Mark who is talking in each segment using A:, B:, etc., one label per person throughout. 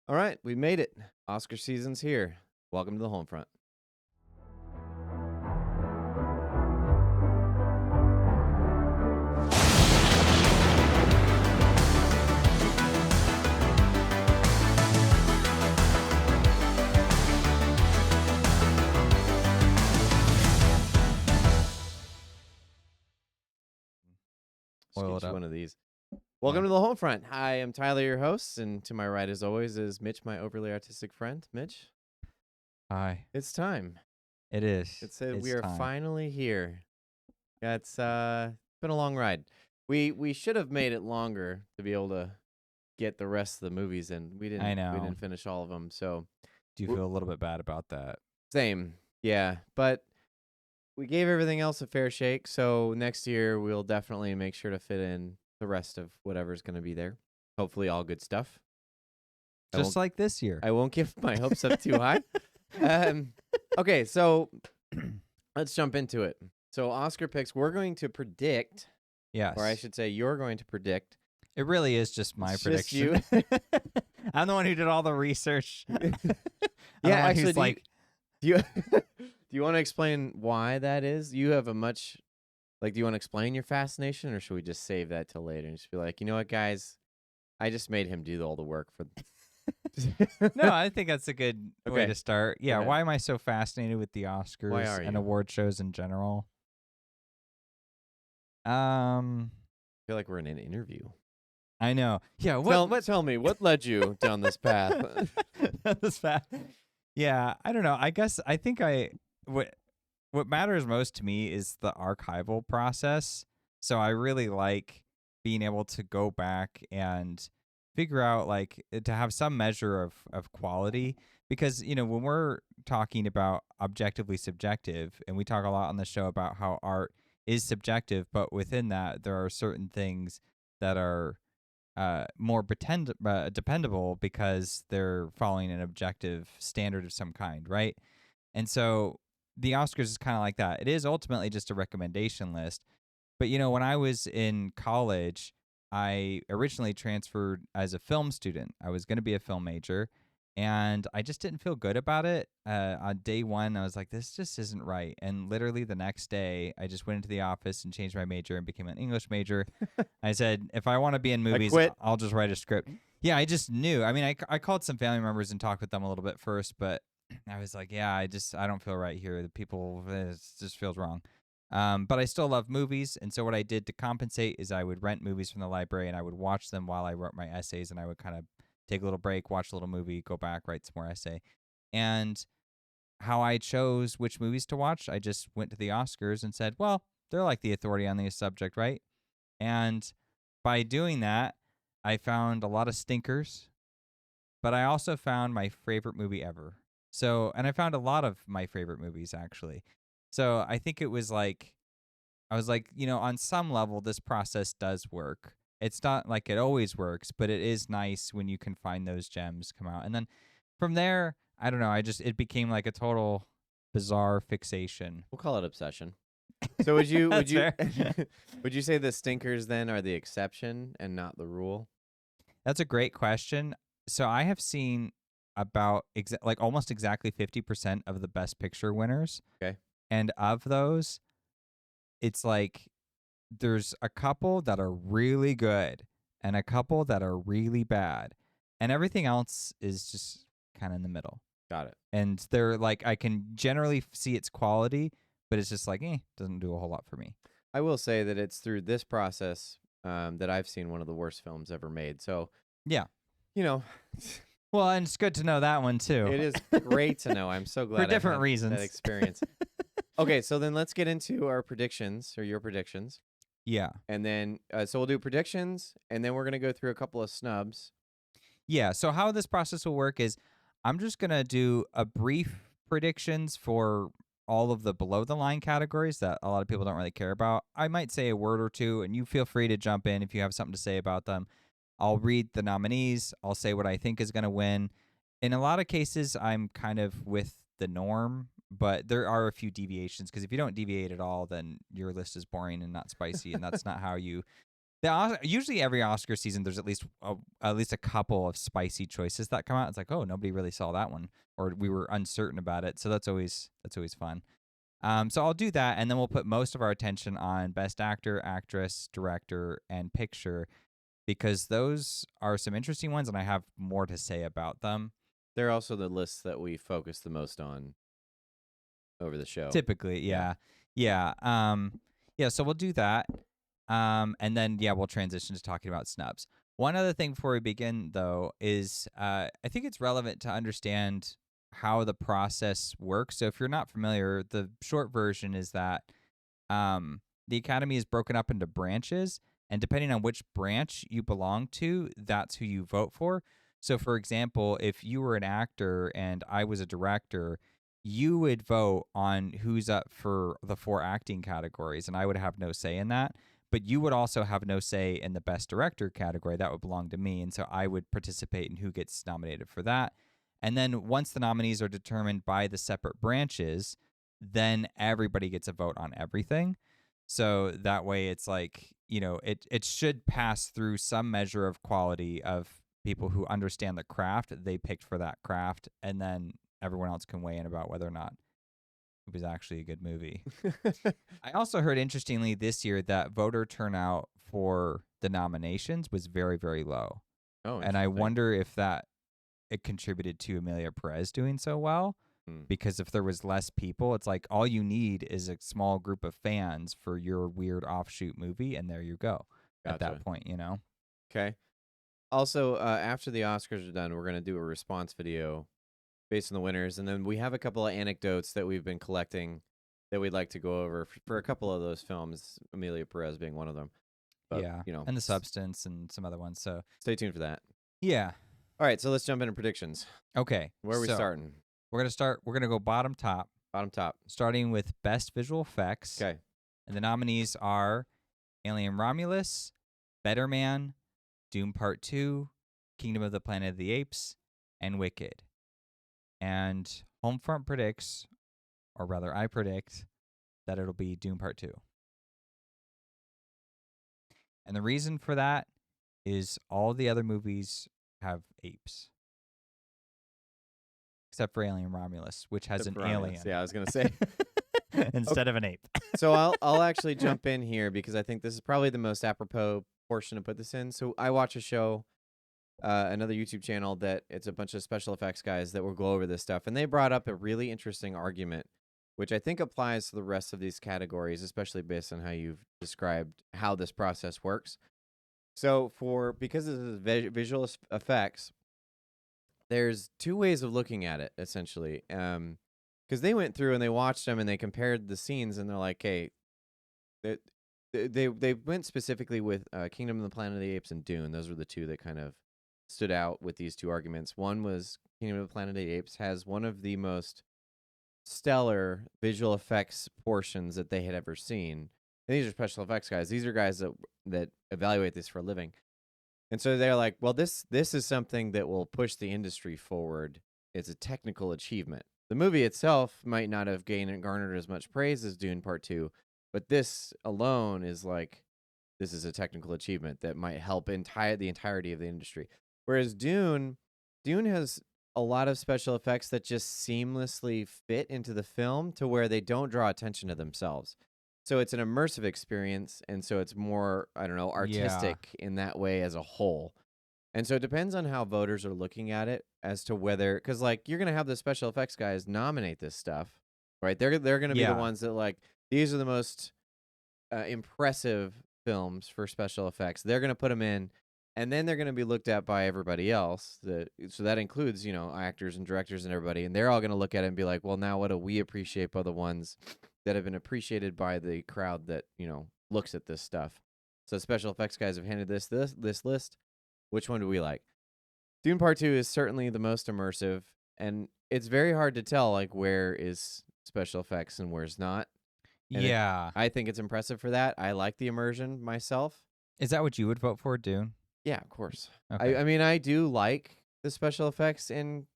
A: All right, we made it. Oscar season's here. Welcome to the HolmFront. Let's
B: Oil
A: get
B: it
A: you
B: up.
A: one of these. Welcome to the HolmFront. Hi, I'm Tyler, your host, and to my right, as always, is Mitch, my overly artistic friend. Mitch,
B: Hi.
A: it's time.
B: It is.
A: We
B: It's
A: are
B: time.
A: finally here. Yeah, it's been a long ride. We should have made it longer to be able to get the rest of the movies in. We
B: I
A: didn't
B: know.
A: finish all of them. So
B: Do you
A: we're-
B: feel a little bit bad about that?
A: same, yeah. But we gave everything else a fair shake. So next year we'll definitely make sure to fit in the rest of whatever's going to be there. Hopefully, all good stuff.
B: Just like this year.
A: I won't give my hopes up too high. Okay, so let's jump into it. So Oscar picks, we're going to predict,
B: Yes.
A: or I should say you're going to predict.
B: It really is just my
A: It's just
B: prediction. I'm the one who did all the research.
A: Yeah, actually,
B: who's like,
A: do you do you want to explain why that is? You have a much, do you want to explain your fascination, or should we just save that till later and just be like, you know what, guys, I just made him do all the work for.
B: no, I think that's a good way
A: Okay.
B: to start. Yeah,
A: ahead.
B: why am I so fascinated with the
A: Why
B: Oscars
A: are
B: and
A: you?
B: award shows in general?
A: I feel like we're in an interview.
B: I know. Yeah,
A: Tell me, what led you down this path?
B: This fact. Yeah, I don't know. I think what matters most to me is the archival process. So I really like being able to go back and figure out to have some measure of quality, because when we're talking about objectively subjective, and we talk a lot on the show about how art is subjective, but within that there are certain things that are more dependable because they're following an objective standard of some kind, right? And so the Oscars is kind of like that. It is ultimately just a recommendation list. But when I was in college, I originally transferred as a film student. I was going to be a film major, and I just didn't feel good about it. On day one, I was like, this just isn't right. And literally the next day, I just went into the office and changed my major and became an English major. I said, if I want to be in movies,
A: quit.
B: I'll just write a script. Yeah, I just knew. I mean, I called some family members and talked with them a little bit first, but I was like, yeah, I don't feel right here. The people, it just feels wrong. But I still love movies, and so what I did to compensate is I would rent movies from the library and I would watch them while I wrote my essays, and I would kind of take a little break, watch a little movie, go back, write some more essay. And how I chose which movies to watch, I just went to the Oscars and said, well, they're like the authority on the subject, right? And by doing that, I found a lot of stinkers, but I also found my favorite movie ever. So, and I found a lot of my favorite movies actually. So I think I was like, on some level, this process does work. It's not like it always works, but it is nice when you can find those gems come out. And then from there, I don't know, it became like a total bizarre fixation.
A: We'll call it obsession. So would you
B: That's fair.
A: would you say the stinkers then are the exception and not the rule?
B: That's a great question. So I have seen about almost exactly 50% of the Best Picture winners.
A: Okay.
B: And of those, it's like there's a couple that are really good and a couple that are really bad. And everything else is just kind of in the middle.
A: Got it.
B: And they're like, I can generally see its quality, but it's just like, doesn't do a whole lot for me.
A: I will say that it's through this process that I've seen one of the worst films ever made. So,
B: yeah.
A: Well,
B: and it's good to know that one too.
A: It is great to know. I'm so glad
B: for different
A: I had
B: reasons
A: that experience. Okay, so then let's get into our predictions, or your predictions.
B: Yeah.
A: And then, so we'll do predictions, and then we're going to go through a couple of snubs.
B: Yeah, so how this process will work is I'm just going to do a brief predictions for all of the below the line categories that a lot of people don't really care about. I might say a word or two, and you feel free to jump in if you have something to say about them. I'll read the nominees. I'll say what I think is going to win. In a lot of cases, I'm kind of with the norm, but there are a few deviations, because if you don't deviate at all, then your list is boring and not spicy, and that's not how you Usually every Oscar season, there's at least a couple of spicy choices that come out. It's like, oh, nobody really saw that one, or we were uncertain about it. So that's always fun. So I'll do that, and then we'll put most of our attention on Best Actor, Actress, Director, and Picture, because those are some interesting ones, and I have more to say about them.
A: They're also the lists that we focus the most on over the show.
B: Typically, yeah. So we'll do that. And then we'll transition to talking about snubs. One other thing before we begin, though, is I think it's relevant to understand how the process works. So if you're not familiar, the short version is that the Academy is broken up into branches, and depending on which branch you belong to, that's who you vote for. So, for example, if you were an actor and I was a director, you would vote on who's up for the 4 acting categories, and I would have no say in that. But you would also have no say in the Best Director category. That would belong to me, and so I would participate in who gets nominated for that. And then once the nominees are determined by the separate branches, then everybody gets a vote on everything. So that way it's like, it should pass through some measure of quality of people who understand the craft they picked for that craft, and then everyone else can weigh in about whether or not it was actually a good movie. I also heard, interestingly, this year that voter turnout for the nominations was very, very low.
A: Oh,
B: and I wonder if it contributed to Emilia Perez doing so well. Because if there was less people, it's like all you need is a small group of fans for your weird offshoot movie, and there you go. At that point,
A: Okay. Also, after the Oscars are done, we're going to do a response video based on the winners, and then we have a couple of anecdotes that we've been collecting that we'd like to go over for a couple of those films, Emilia Perez being one of them. But,
B: and The Substance and some other ones. So
A: stay tuned for that.
B: Yeah.
A: All right, so let's jump into predictions.
B: Okay.
A: Where are we starting?
B: We're going to go bottom top.
A: Bottom top.
B: Starting with Best Visual Effects.
A: Okay.
B: And the nominees are Alien Romulus, Better Man, Doom Part 2, Kingdom of the Planet of the Apes, and Wicked. And HolmFront predicts, or rather I predict, that it'll be Doom Part 2. And the reason for that is all the other movies have apes. Except for Alien Romulus, which has an alien.
A: Yeah, I was going to say.
B: Instead of an ape.
A: So I'll actually jump in here because I think this is probably the most apropos portion to put this in. So I watch a show, another YouTube channel that it's a bunch of special effects guys that will go over this stuff. And they brought up a really interesting argument, which I think applies to the rest of these categories, especially based on how you've described how this process works. So because this is visual effects, there's 2 ways of looking at it, essentially. Because they went through and they watched them and they compared the scenes, and they're like, hey, they went specifically with Kingdom of the Planet of the Apes and Dune. Those were the 2 that kind of stood out with these 2 arguments. One was Kingdom of the Planet of the Apes has one of the most stellar visual effects portions that they had ever seen. And these are special effects guys. These are guys that evaluate this for a living. And so they're like, well, this is something that will push the industry forward. It's a technical achievement. The movie itself might not have garnered as much praise as Dune Part 2, but this alone is like, this is a technical achievement that might help the entirety of the industry. Whereas Dune has a lot of special effects that just seamlessly fit into the film to where they don't draw attention to themselves. So it's an immersive experience, and so it's more, I don't know, artistic in that way as a whole. And so it depends on how voters are looking at it as to whether, because like you're going to have the special effects guys nominate this stuff, right? They're going to be the ones that like, these are the most impressive films for special effects. They're going to put them in, and then they're going to be looked at by everybody else. So that includes, actors and directors and everybody, and they're all going to look at it and be like, well, now what do we appreciate by the ones that have been appreciated by the crowd that, looks at this stuff. So special effects guys have handed this list. Which one do we like? Dune Part 2 is certainly the most immersive, and it's very hard to tell, like, where is special effects and where's not. And I think it's impressive for that. I like the immersion myself.
B: Is that what you would vote for, Dune?
A: Yeah, of course.
B: Okay.
A: I mean, I do like the special effects in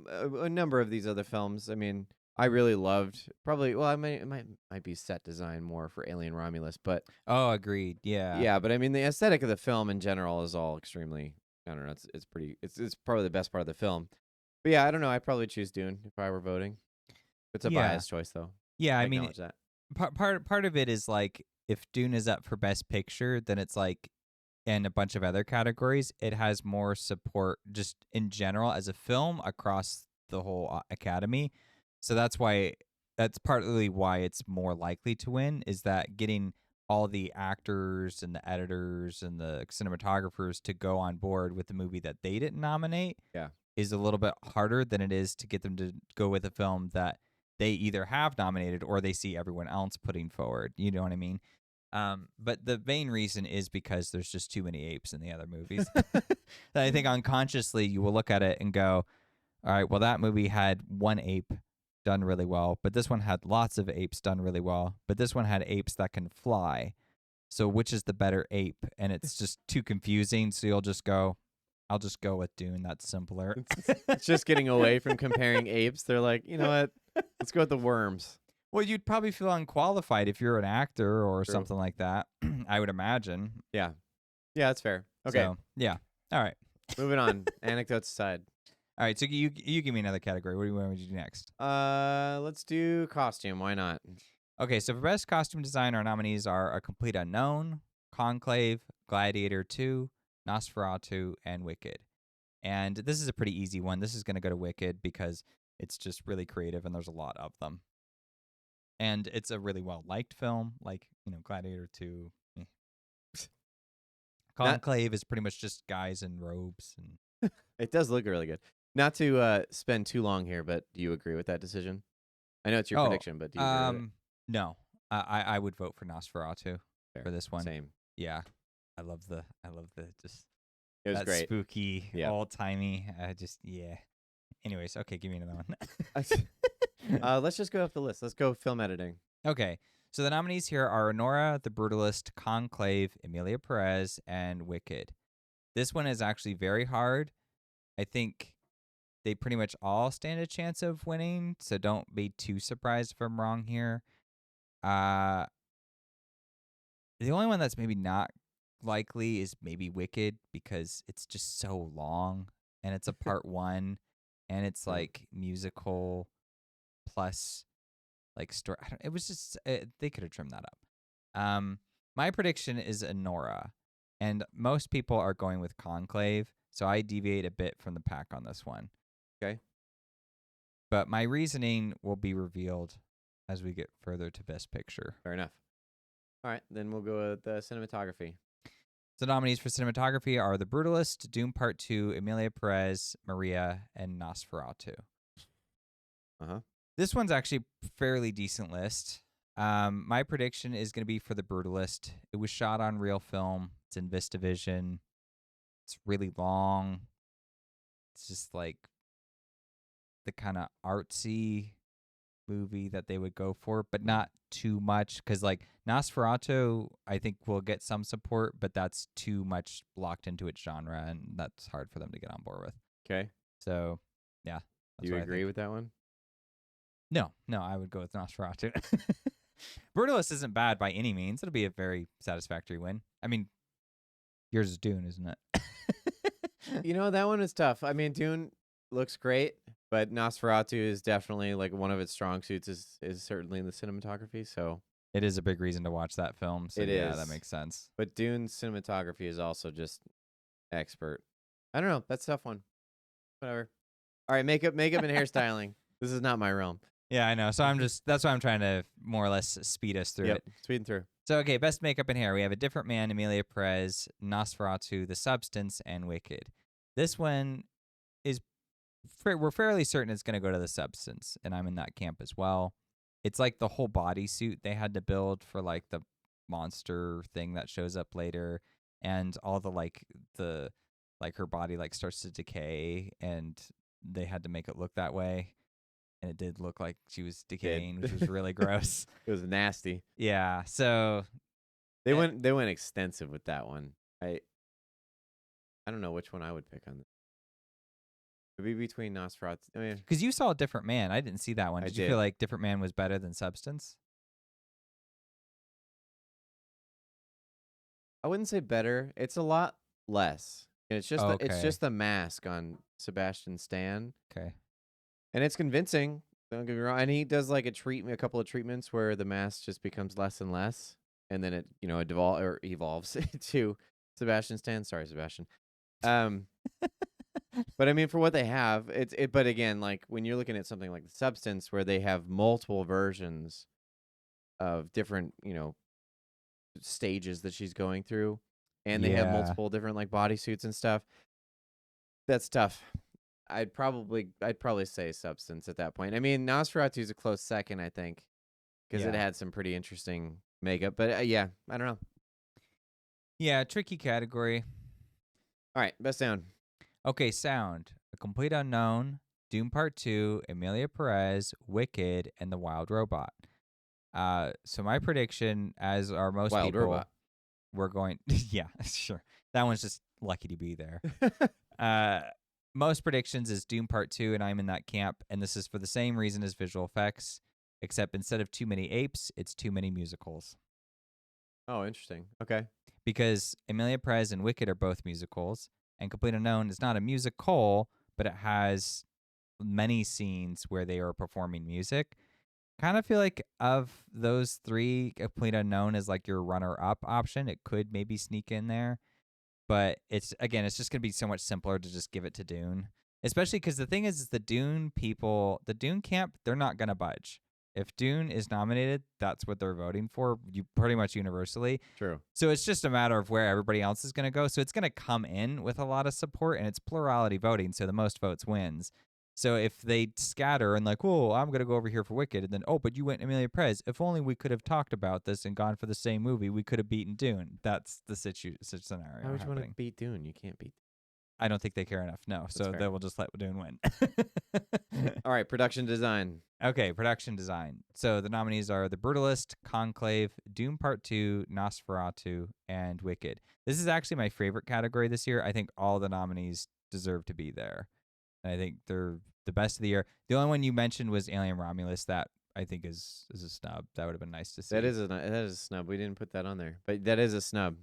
A: a number of these other films. I mean, I really loved probably. Well, it might be set design more for Alien Romulus, but
B: Oh, agreed. Yeah.
A: yeah. But I mean, the aesthetic of the film in general is all extremely. I don't know. It's pretty. It's probably the best part of the film. But yeah, I don't know. I'd probably choose Dune if I were voting. It's a
B: Yeah.
A: biased choice, though.
B: Yeah.
A: I
B: I mean,
A: acknowledge that.
B: part of it is like if Dune is up for Best Picture, then it's like in a bunch of other categories, it has more support just in general as a film across the whole Academy. So that's partly why it's more likely to win is that getting all the actors and the editors and the cinematographers to go on board with the movie that they didn't nominate
A: Yeah.
B: is a little bit harder than it is to get them to go with a film that they either have nominated or they see everyone else putting forward. You know what I mean? But the main reason is because there's just too many apes in the other movies. That I think unconsciously you will look at it and go, all right, well, that movie had one ape done really well, but this one had lots of apes done really well, but this one had apes that can fly. So which is the better ape? And it's just too confusing. So you'll just go, I'll just go with Dune. That's simpler.
A: It's just getting away from comparing apes. They're like, you know what? Let's go with the worms.
B: Well, you'd probably feel unqualified if you're an actor or
A: True.
B: something like that. I would imagine.
A: Yeah. Yeah, that's fair. Okay.
B: So, yeah. All right.
A: Moving on. Anecdotes aside.
B: All right. So you give me another category. What do you want me to do next?
A: Let's do costume. Why not?
B: Okay. So for best costume design, our nominees are A Complete Unknown, Conclave, Gladiator 2, Nosferatu, and Wicked. And this is a pretty easy one. This is going to go to Wicked because it's just really creative and there's a lot of them. And it's a really well-liked film, like, Gladiator 2. Conclave is pretty much just guys in robes. And
A: It does look really good. Not to spend too long here, but do you agree with that decision? I know it's your prediction, but do you agree with it?
B: No. I would vote for Nosferatu
A: Fair.
B: for this one.
A: Same.
B: Yeah. I love the just
A: It was
B: that
A: great.
B: spooky,
A: Yeah.
B: old-timey. Yeah. Anyways, okay, give me another one.
A: Let's just go up the list. Let's go film editing.
B: Okay. So the nominees here are Anora, The Brutalist, Conclave, Emilia Perez, and Wicked. This one is actually very hard. I think they pretty much all stand a chance of winning, so don't be too surprised if I'm wrong here. The only one that's maybe not likely is maybe Wicked because it's just so long and it's a part one and it's like musical plus like story. It was just they could have trimmed that up. My prediction is Anora, and most people are going with Conclave, so I deviate a bit from the pack on this one.
A: Okay.
B: But my reasoning will be revealed as we get further to Best Picture.
A: Fair enough. All right, then we'll go with cinematography.
B: The nominees for cinematography are The Brutalist, Doom Part 2, Emilia Perez, Maria, and Nosferatu.
A: Uh-huh.
B: This one's actually a fairly decent list. My prediction is going to be for The Brutalist. It was shot on real film. It's in VistaVision. It's really long. It's just like the kind of artsy movie that they would go for, but not too much. Because like Nosferatu, I think will get some support, but that's too much locked into its genre, and that's hard for them to get on board with.
A: Okay.
B: So, yeah.
A: Do you agree with that one?
B: No, I would go with Nosferatu. Brutalist isn't bad by any means. It'll be a very satisfactory win. I mean, yours is Dune, isn't it?
A: That one is tough. I mean, Dune looks great, but Nosferatu is definitely like one of its strong suits is certainly in the cinematography. So
B: it is a big reason to watch that film. So yeah, that makes sense.
A: But Dune's cinematography is also just expert. I don't know. That's a tough one. Whatever. All right, makeup and hairstyling. This is not my realm.
B: Yeah, I know. So that's why I'm trying to more or less speed us through it.
A: Speeding through.
B: So, okay, best makeup and hair. We have A Different Man, Emilia Perez, Nosferatu, The Substance, and Wicked. This one is, we're fairly certain it's going to go to The Substance, and I'm in that camp as well. It's like the whole bodysuit they had to build for like the monster thing that shows up later, and all the her body like starts to decay, and they had to make it look that way. And it did look like she was decaying, which was really gross.
A: It was nasty.
B: Yeah, so
A: they went extensive with that one. I don't know which one I would pick on this. It'd be between Nosferatu. I mean,
B: Because you saw Different Man. I didn't see that one.
A: I
B: Did you
A: did.
B: feel like Different Man was better than Substance?
A: I wouldn't say better. It's a lot less. It's just it's
B: Okay.
A: just the mask on Sebastian Stan,
B: Okay.
A: and it's convincing. Don't get me wrong. And he does like a couple of treatments where the mask just becomes less and less, and then it evolves to Sebastian Stan. Sorry, Sebastian. Um, but I mean, for what they have, it. But again, like when you're looking at something like The Substance, where they have multiple versions of different, stages that she's going through, and they have
B: Yeah.
A: multiple different like bodysuits and stuff. That's tough. I'd probably say Substance at that point. I mean, Nosferatu is a close second, I think, because it
B: Yeah.
A: had some pretty interesting makeup. But yeah, I don't know.
B: Yeah, tricky category.
A: All right, best sound.
B: Okay, sound. A Complete Unknown, Doom Part 2, Emilia Perez, Wicked, and The Wild Robot. So my prediction, as are most
A: Wild
B: people,
A: Robot.
B: we're going yeah, sure. That one's just lucky to be there. Most predictions is Doom Part 2, and I'm in that camp, and this is for the same reason as visual effects, except instead of too many apes, it's too many musicals.
A: Oh, interesting. Okay.
B: Because Emilia Perez and Wicked are both musicals, and Complete Unknown is not a musical, but it has many scenes where they are performing music. Kind of feel like of those three, Complete Unknown is like your runner-up option. It could maybe sneak in there, but it's just gonna be so much simpler to just give it to Dune, especially because the thing is the Dune people, the Dune camp, they're not gonna budge. If Dune is nominated, that's what they're voting for. You pretty much universally.
A: True.
B: So it's just a matter of where everybody else is going to go. So it's going to come in with a lot of support, and it's plurality voting. So the most votes wins. So if they scatter and like, oh, I'm going to go over here for Wicked, and then, oh, but you went Emilia Perez. If only we could have talked about this and gone for the same movie, we could have beaten Dune. That's the scenario.
A: Why would you want to
B: happening.
A: beat Dune? You can't beat.
B: I don't think they care enough. No. So
A: fair.
B: they will just let Dune win.
A: All right, production design.
B: Okay, production design. So the nominees are The Brutalist, Conclave, Doom Part 2, Nosferatu, and Wicked. This is actually my favorite category this year. I think all the nominees deserve to be there. And I think they're the best of the year. The only one you mentioned was Alien Romulus. That I think is a snub. That would have been nice to see.
A: That is a snub. We didn't put that on there, but that is a snub.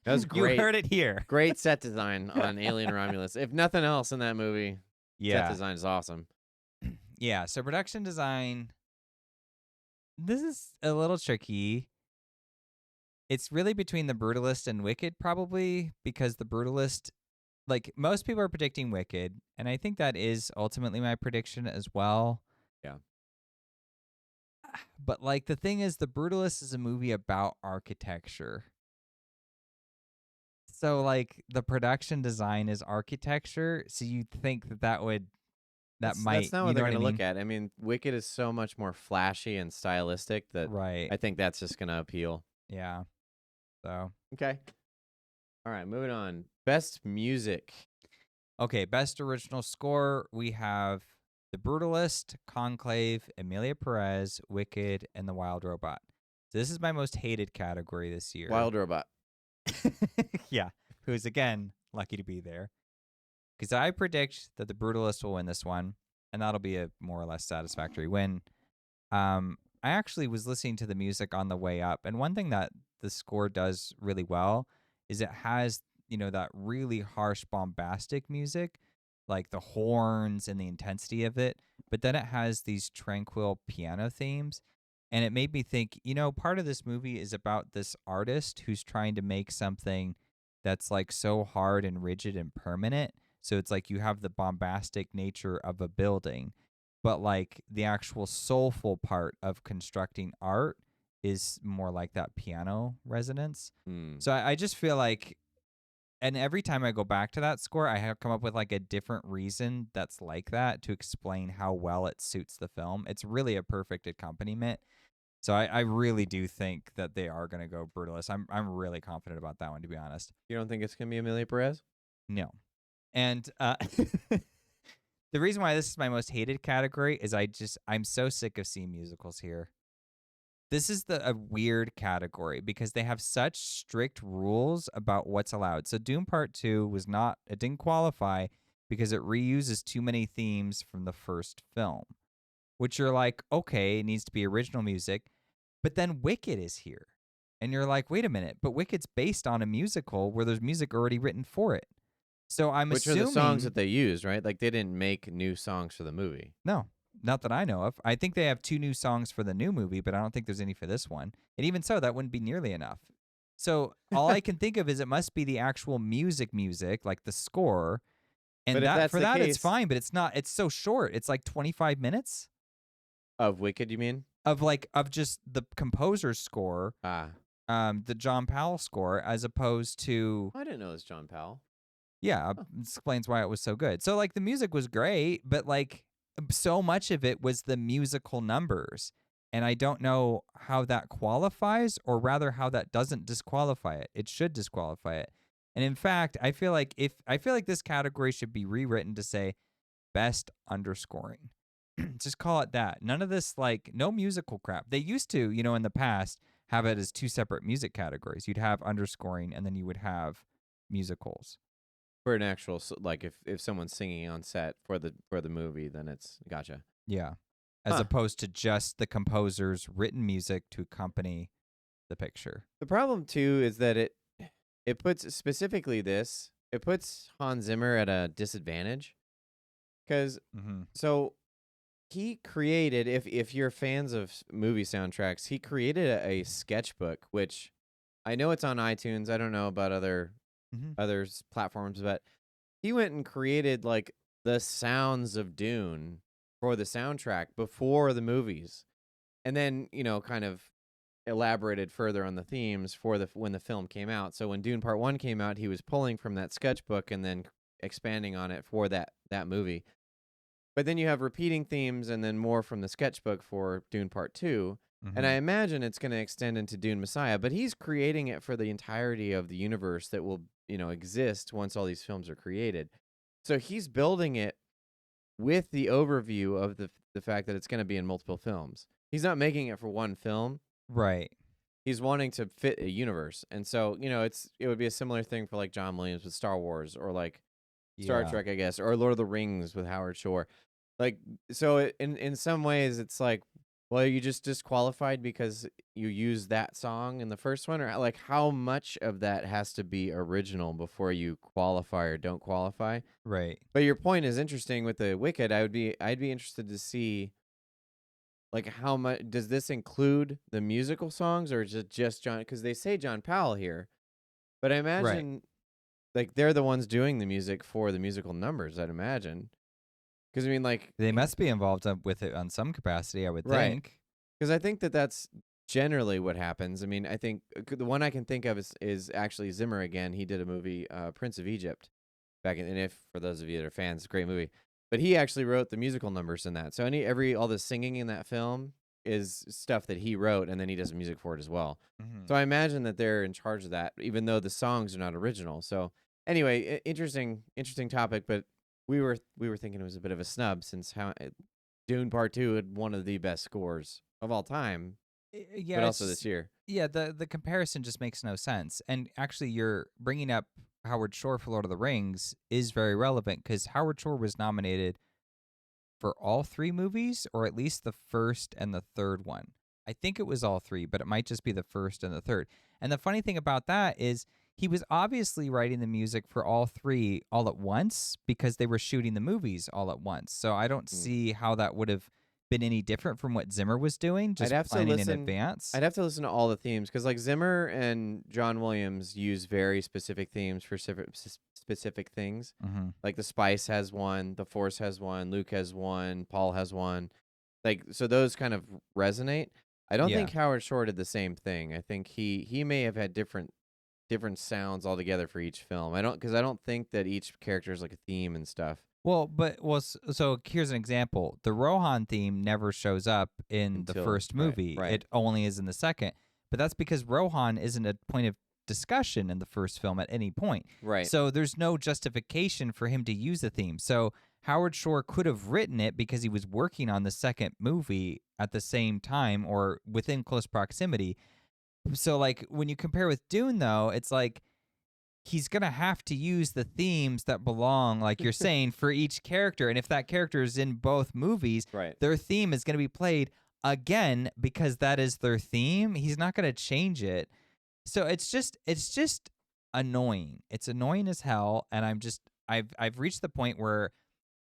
A: That was great.
B: You heard it here.
A: Great set design on Alien Romulus. If nothing else in that movie, set design is awesome.
B: Yeah, so production design, this is a little tricky. It's really between The Brutalist and Wicked, probably, because The Brutalist, like, most people are predicting Wicked, and I think that is ultimately my prediction as well.
A: Yeah.
B: But, like, the thing is, The Brutalist is a movie about architecture. So, like, the production design is architecture, so you'd think that would... That's not
A: what they're going to look at. I mean, Wicked is so much more flashy and stylistic that
B: right.
A: I think that's just going to appeal.
B: Yeah. So.
A: Okay. All right, moving on. Best music.
B: Okay, best original score. We have The Brutalist, Conclave, Emilia Perez, Wicked, and The Wild Robot. So this is my most hated category this year.
A: Wild Robot.
B: Yeah, who's, again, lucky to be there. Because I predict that The Brutalist will win this one, and that'll be a more or less satisfactory win. I actually was listening to the music on the way up, and one thing that the score does really well is it has, that really harsh, bombastic music, like the horns and the intensity of it, but then it has these tranquil piano themes, and it made me think, part of this movie is about this artist who's trying to make something that's like so hard and rigid and permanent. So it's like you have the bombastic nature of a building, but like the actual soulful part of constructing art is more like that piano resonance. So I just feel like, and every time I go back to that score, I have come up with like a different reason that's like that to explain how well it suits the film. It's really a perfect accompaniment. So I really do think that they are going to go Brutalist. I'm really confident about that one, to be honest.
A: You don't think it's going to be Emilia Perez?
B: No. And the reason why this is my most hated category is I'm so sick of seeing musicals here. this is a weird category because they have such strict rules about what's allowed. So Dune Part 2 it didn't qualify because it reuses too many themes from the first film, which you're like, okay, it needs to be original music. But then Wicked is here. And you're like, wait a minute, but Wicked's based on a musical where there's music already written for it. So I'm
A: Which
B: assuming...
A: are the songs that they used, right? Like, they didn't make new songs for the movie.
B: No, not that I know of. I think they have 2 new songs for the new movie, but I don't think there's any for this one. And even so, that wouldn't be nearly enough. So all I can think of is it must be the actual music, like the score. And
A: But if that's
B: for
A: the
B: that, it's
A: case-
B: fine, but it's not. It's so short. It's like 25 minutes
A: Of Wicked, you mean?
B: of just the composer's score, the John Powell score, as opposed to...
A: I didn't know it was John Powell.
B: Yeah, explains why it was so good. So, like, the music was great, but, like, so much of it was the musical numbers. And I don't know how that qualifies, or rather how that doesn't disqualify it. It should disqualify it. And in fact, I feel like this category should be rewritten to say best underscoring. Just call it that. None of this, like, no musical crap. They used to, in the past, have it as 2 separate music categories. You'd have underscoring, and then you would have musicals.
A: For an actual, like, if someone's singing on set for the movie, then it's gotcha.
B: Yeah, as opposed to just the composer's written music to accompany the picture.
A: The problem too is that it puts specifically this. It puts Hans Zimmer at a disadvantage because so he created. If you're fans of movie soundtracks, he created a sketchbook, which I know it's on iTunes. I don't know about other platforms, but he went and created like the sounds of Dune for the soundtrack before the movies, and then kind of elaborated further on the themes for when the film came out. So when Dune Part 1 came out, he was pulling from that sketchbook and then expanding on it for that movie. But then you have repeating themes and then more from the sketchbook for Dune Part 2. And I imagine it's going to extend into Dune Messiah, but he's creating it for the entirety of the universe that will, exist once all these films are created. So he's building it with the overview of the fact that it's going to be in multiple films. He's not making it for one film.
B: Right.
A: He's wanting to fit a universe. And so, it would be a similar thing for like John Williams with Star Wars or like Star Trek, I guess, or Lord of the Rings with Howard Shore. Like, so in some ways it's like, well, you just disqualified because you used that song in the first one, or like how much of that has to be original before you qualify or don't qualify?
B: Right.
A: But your point is interesting with the Wicked. I'd be interested to see like how much does this include the musical songs, or is it just John? Because they say John Powell here, but I imagine like they're the ones doing the music for the musical numbers. I'd imagine. Because I mean, like
B: they must be involved with it on some capacity, I would think.
A: Because I think that's generally what happens. I mean, I think the one I can think of is actually Zimmer again. He did a movie, Prince of Egypt, back in. And if for those of you that are fans, great movie. But he actually wrote the musical numbers in that. So all the singing in that film is stuff that he wrote, and then he does the music for it as well. So I imagine that they're in charge of that, even though the songs are not original. So anyway, interesting topic, but. We were thinking it was a bit of a snub since Dune Part 2 had one of the best scores of all time, but also this year.
B: Yeah, the comparison just makes no sense. And actually, you're bringing up Howard Shore for Lord of the Rings is very relevant because Howard Shore was nominated for all 3 movies, or at least the first and the third one. I think it was all 3, but it might just be the first and the third. And the funny thing about that is he was obviously writing the music for all 3 all at once because they were shooting the movies all at once. So I don't see how that would have been any different from what Zimmer was doing, just planning in advance.
A: I'd have to listen to all the themes because like Zimmer and John Williams use very specific themes for specific things. Like the Spice has one, the Force has one, Luke has one, Paul has one. Like, so those kind of resonate. I don't think Howard Shore did the same thing. I think he may have had different sounds altogether for each film. I don't think that each character is like a theme and stuff.
B: So here's an example. The Rohan theme never shows up in the first movie.
A: Right.
B: It only is in the second. But that's because Rohan isn't a point of discussion in the first film at any point.
A: Right.
B: So there's no justification for him to use the theme. So Howard Shore could have written it because he was working on the second movie at the same time or within close proximity. So, like, when you compare with Dune, though, it's like he's going to have to use the themes that belong, like you're saying, for each character. And if that character is in both movies,
A: Right.
B: their theme is going to be played again because that is their theme. He's not going to change it. So it's just annoying. It's annoying as hell. And I've reached the point where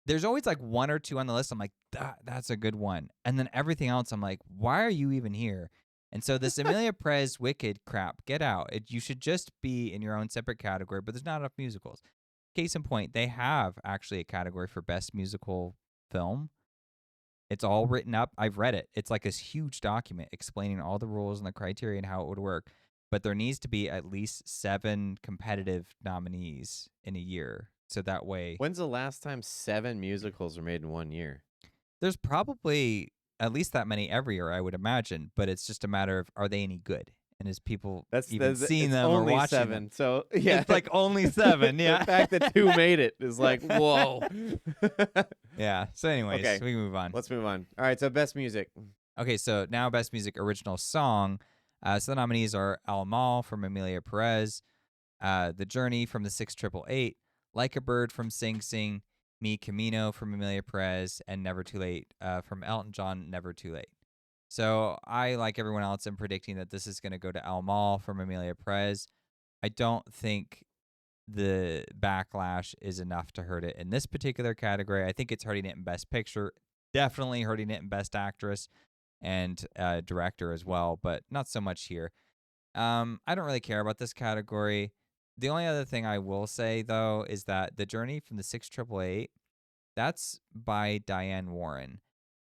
B: there's always like one or two on the list. I'm like, that's a good one. And then everything else, I'm like, why are you even here? And so this Emilia Perez Wicked crap, get out. You should just be in your own separate category, but there's not enough musicals. Case in point, they have actually a category for best musical film. It's all written up. I've read it. It's like this huge document explaining all the rules and the criteria and how it would work. But there needs to be at least 7 competitive nominees in a year. So that way.
A: When's the last time 7 musicals were made in 1 year?
B: There's probably at least that many every year, I would imagine. But it's just a matter of, are they any good? And is people even seeing them or watching
A: 7.
B: them?
A: So yeah,
B: It's like only 7. Yeah.
A: The fact that 2 made it is like, whoa.
B: Yeah. So anyways,
A: Okay.
B: we can move on.
A: Let's move on. All right. So best music.
B: Okay, so now best music original song. So the nominees are Al Mal from Emilia Perez, The Journey from the 6888, Like a Bird from Sing Sing, Mi Camino from Emilia Perez, and Never Too Late from Elton John, Never Too Late. So I, like everyone else, am predicting that this is going to go to Al Mal from Emilia Perez. I don't think the backlash is enough to hurt it in this particular category. I think it's hurting it in Best Picture, definitely hurting it in Best Actress and Director as well, but not so much here. I don't really care about this category. The only other thing I will say, though, is that The Journey from the 6888, that's by Diane Warren.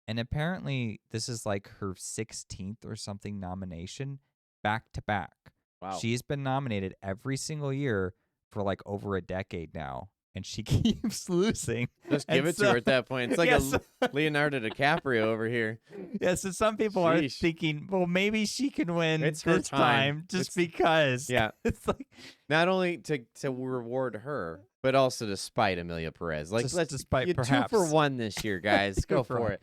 B: And apparently this is like her 16th or something nomination back to back.
A: Wow.
B: She's been nominated every single year for like over a decade now, and she keeps losing.
A: Just give it to her at that point. It's like a Leonardo DiCaprio over here.
B: Yeah, so some people are thinking, well, maybe she can win
A: It's her
B: this time just because.
A: Yeah.
B: It's like
A: not only to reward her, but also to spite Emilia Perez. Like, let's
B: despite perhaps
A: 2 for 1 this year, guys. Go for it.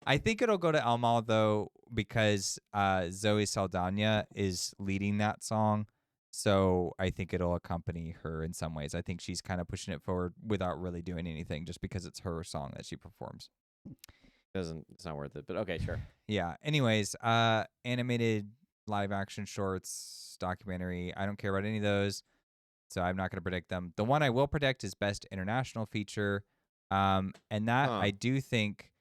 B: I think it'll go to Al Mal, though, because Zoe Saldana is leading that song. So I think it'll accompany her in some ways. I think she's kind of pushing it forward without really doing anything, just because it's her song that she performs.
A: It's not worth it, but okay, sure.
B: Yeah. Anyways, animated live action shorts, documentary. I don't care about any of those, so I'm not going to predict them. The one I will predict is Best International Feature. And that I do think,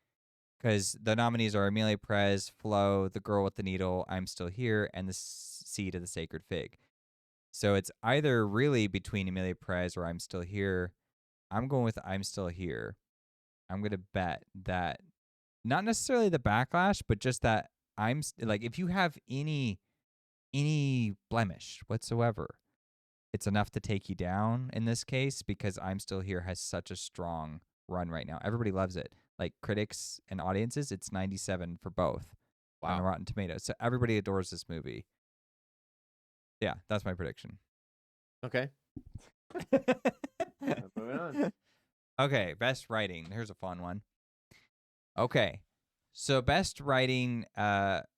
B: because the nominees are Emilia Perez, Flo, The Girl with the Needle, I'm Still Here, and The Seed of the Sacred Fig. So it's either really between Emilia Perez or I'm Still Here. I'm going with I'm Still Here. I'm going to bet that not necessarily the backlash, but just that like, if you have any blemish whatsoever, it's enough to take you down in this case, because I'm Still Here has such a strong run right now. Everybody loves it. Like critics and audiences, it's 97 for both on Rotten Tomatoes. So everybody adores this movie. Yeah, that's my prediction.
A: Okay. Moving on.
B: Okay, best writing. Here's a fun one. Okay, so best writing,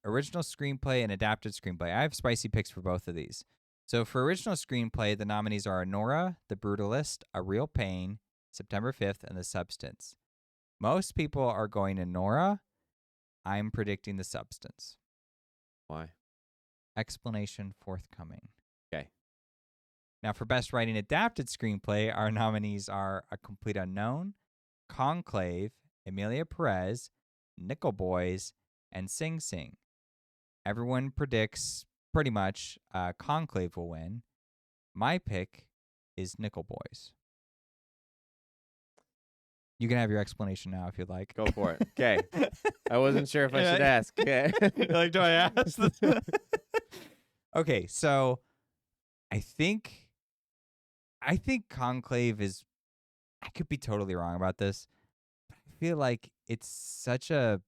B: original screenplay and adapted screenplay. I have spicy picks for both of these. So for original screenplay, the nominees are Anora, The Brutalist, A Real Pain, September 5th, and The Substance. Most people are going Anora. I'm predicting The Substance.
A: Why?
B: Explanation forthcoming.
A: Okay.
B: Now, for Best Writing Adapted Screenplay, our nominees are A Complete Unknown, Conclave, Emilia Perez, Nickel Boys, and Sing Sing. Everyone predicts pretty much Conclave will win. My pick is Nickel Boys. You can have your explanation now if you'd like.
A: Go for it. Okay. I wasn't sure if I should ask. Okay.
B: Like, do I ask this? Okay, so I think Conclave is, I could be totally wrong about this, but I feel like it's such a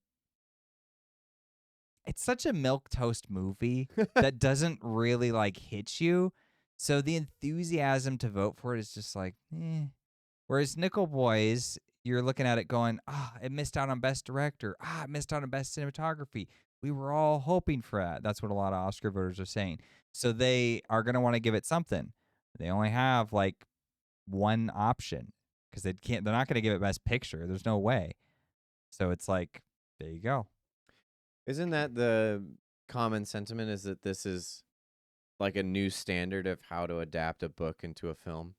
B: milquetoast movie that doesn't really like hit you. So the enthusiasm to vote for it is just like, eh. Whereas Nickel Boys, you're looking at it going, it missed out on best director. It missed out on best cinematography. We were all hoping for that. That's what a lot of Oscar voters are saying. So they are going to want to give it something. They only have like one option because they're not going to give it best picture. There's no way. So it's like, there you go.
A: Isn't that the common sentiment, is that this is like a new standard of how to adapt a book into a film?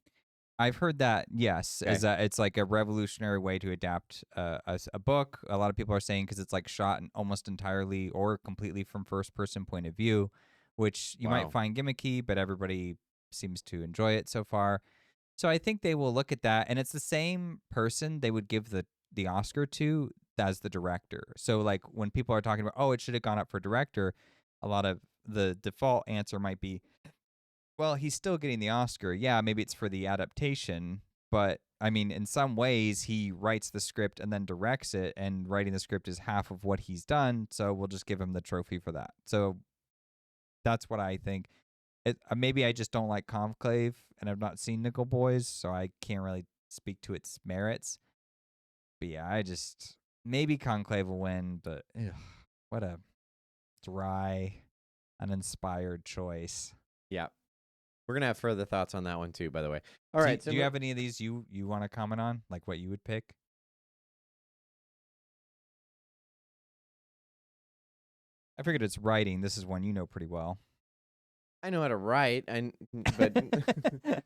B: I've heard that, yes,
A: Okay.
B: is that it's like a revolutionary way to adapt a book. A lot of people are saying because it's like shot almost entirely or completely from first person point of view, which you might
A: Wow.
B: find gimmicky, but everybody seems to enjoy it so far. So I think they will look at that, and it's the same person they would give the Oscar to as the director. So like when people are talking about, oh, it should have gone up for director, a lot of the default answer might be, well, he's still getting the Oscar. Yeah, maybe it's for the adaptation, but I mean, in some ways, he writes the script and then directs it, and writing the script is half of what he's done. So we'll just give him the trophy for that. So that's what I think. Maybe I just don't like Conclave, and I've not seen Nickel Boys, so I can't really speak to its merits. But yeah, maybe Conclave will win, but what a dry, uninspired choice.
A: Yeah. We're going to have further thoughts on that one too, by the way. All
B: Do,
A: right.
B: do you have any of these you want to comment on, like what you would pick? I figured it's writing. This is one you know pretty well.
A: I know how to write, but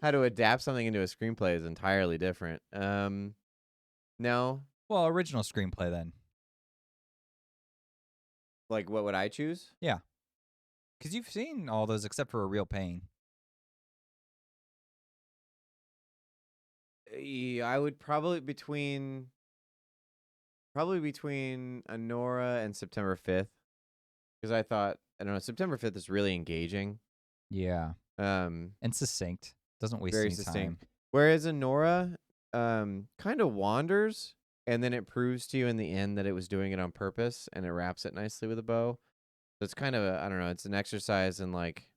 A: how to adapt something into a screenplay is entirely different. No.
B: Well, original screenplay then.
A: Like, what would I choose?
B: Yeah. Because you've seen all those except for A Real Pain.
A: Yeah, I would probably between Anora and September 5th, because I don't know, September 5th is really engaging.
B: Yeah.
A: Um,
B: And succinct. Doesn't waste
A: very
B: any time.
A: succinct. Whereas Anora, kind of wanders, and then it proves to you in the end that it was doing it on purpose, and it wraps it nicely with a bow. So it's kind of I don't know, it's an exercise in like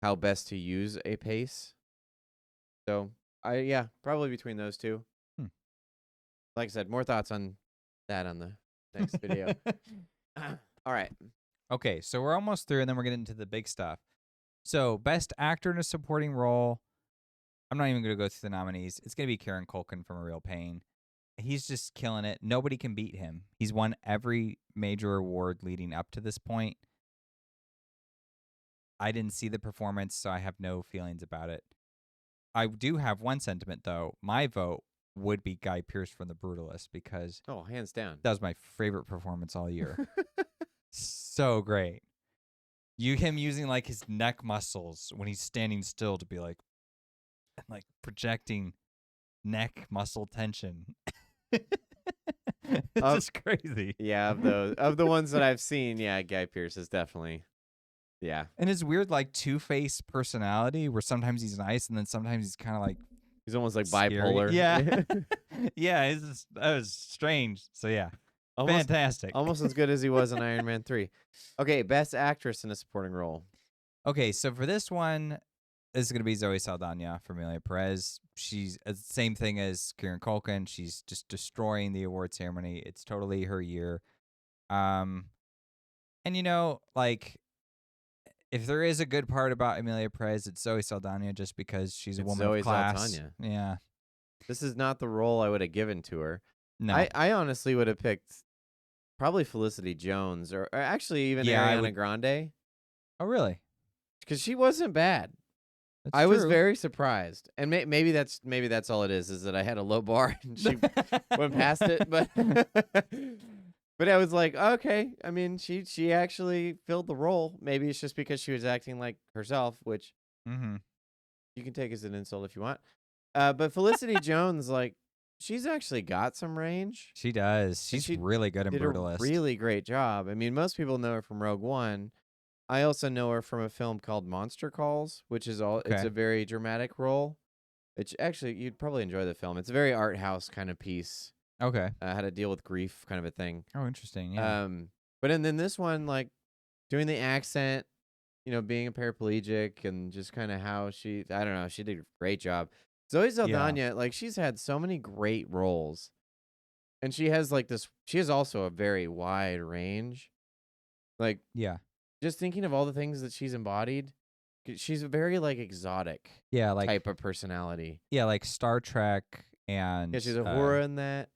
A: how best to use a pace. So probably between those two.
B: Hmm.
A: Like I said, more thoughts on that on the next video. All right.
B: Okay, so we're almost through, and then we're getting into the big stuff. So, best actor in a supporting role. I'm not even going to go through the nominees. It's going to be Kieran Culkin from A Real Pain. He's just killing it. Nobody can beat him. He's won every major award leading up to this point. I didn't see the performance, so I have no feelings about it. I do have one sentiment, though. My vote would be Guy Pearce from The Brutalist because
A: hands down.
B: that was my favorite performance all year. So great. Him using like his neck muscles when he's standing still to be like projecting neck muscle tension. It's just crazy.
A: Yeah, of the ones that I've seen, yeah, Guy Pearce is definitely, yeah.
B: And his weird like two-faced personality where sometimes he's nice and then sometimes he's kind of like
A: He's almost like
B: scary.
A: bipolar.
B: Yeah. Yeah, that was strange. So yeah. Fantastic.
A: Almost as good as he was in Iron Man 3. Okay, best actress in a supporting role.
B: Okay, so for this one, this is going to be Zoe Saldana for Amelia Perez. She's the same thing as Kieran Culkin. She's just destroying the award ceremony. It's totally her year. And like, if there is a good part about Amelia Perez, it's Zoe Saldana, just because she's a woman
A: Zoe
B: of class.
A: Saldana.
B: Yeah.
A: This is not the role I would have given to her.
B: No.
A: I honestly would have picked probably Felicity Jones or actually even Ariana Grande.
B: Oh, really?
A: Because she wasn't bad.
B: I
A: was very surprised, and maybe that's all it is that I had a low bar and she went past it, but but I was like, okay. I mean, she actually filled the role. Maybe it's just because she was acting like herself, which you can take as an insult if you want. But Felicity Jones, like, she's actually got some range.
B: She does. She's really good in Brutalist.
A: Did a really great job. I mean, most people know her from Rogue One. I also know her from a film called Monster Calls, which is it's a very dramatic role. Which actually, you'd probably enjoy the film. It's a very art house kind of piece.
B: Okay.
A: How to deal with grief kind of a thing.
B: Oh, interesting. Yeah.
A: But then this one, like, doing the accent, being a paraplegic and just kind of how I don't know, she did a great job. Zoe
B: Yeah.
A: Saldana, like she's had so many great roles, and she has like this. She has also a very wide range. Like
B: Yeah.
A: just thinking of all the things that she's embodied, she's a very like exotic
B: Yeah,
A: type of personality.
B: like Star Trek
A: Yeah,
B: and
A: she's a horror in that.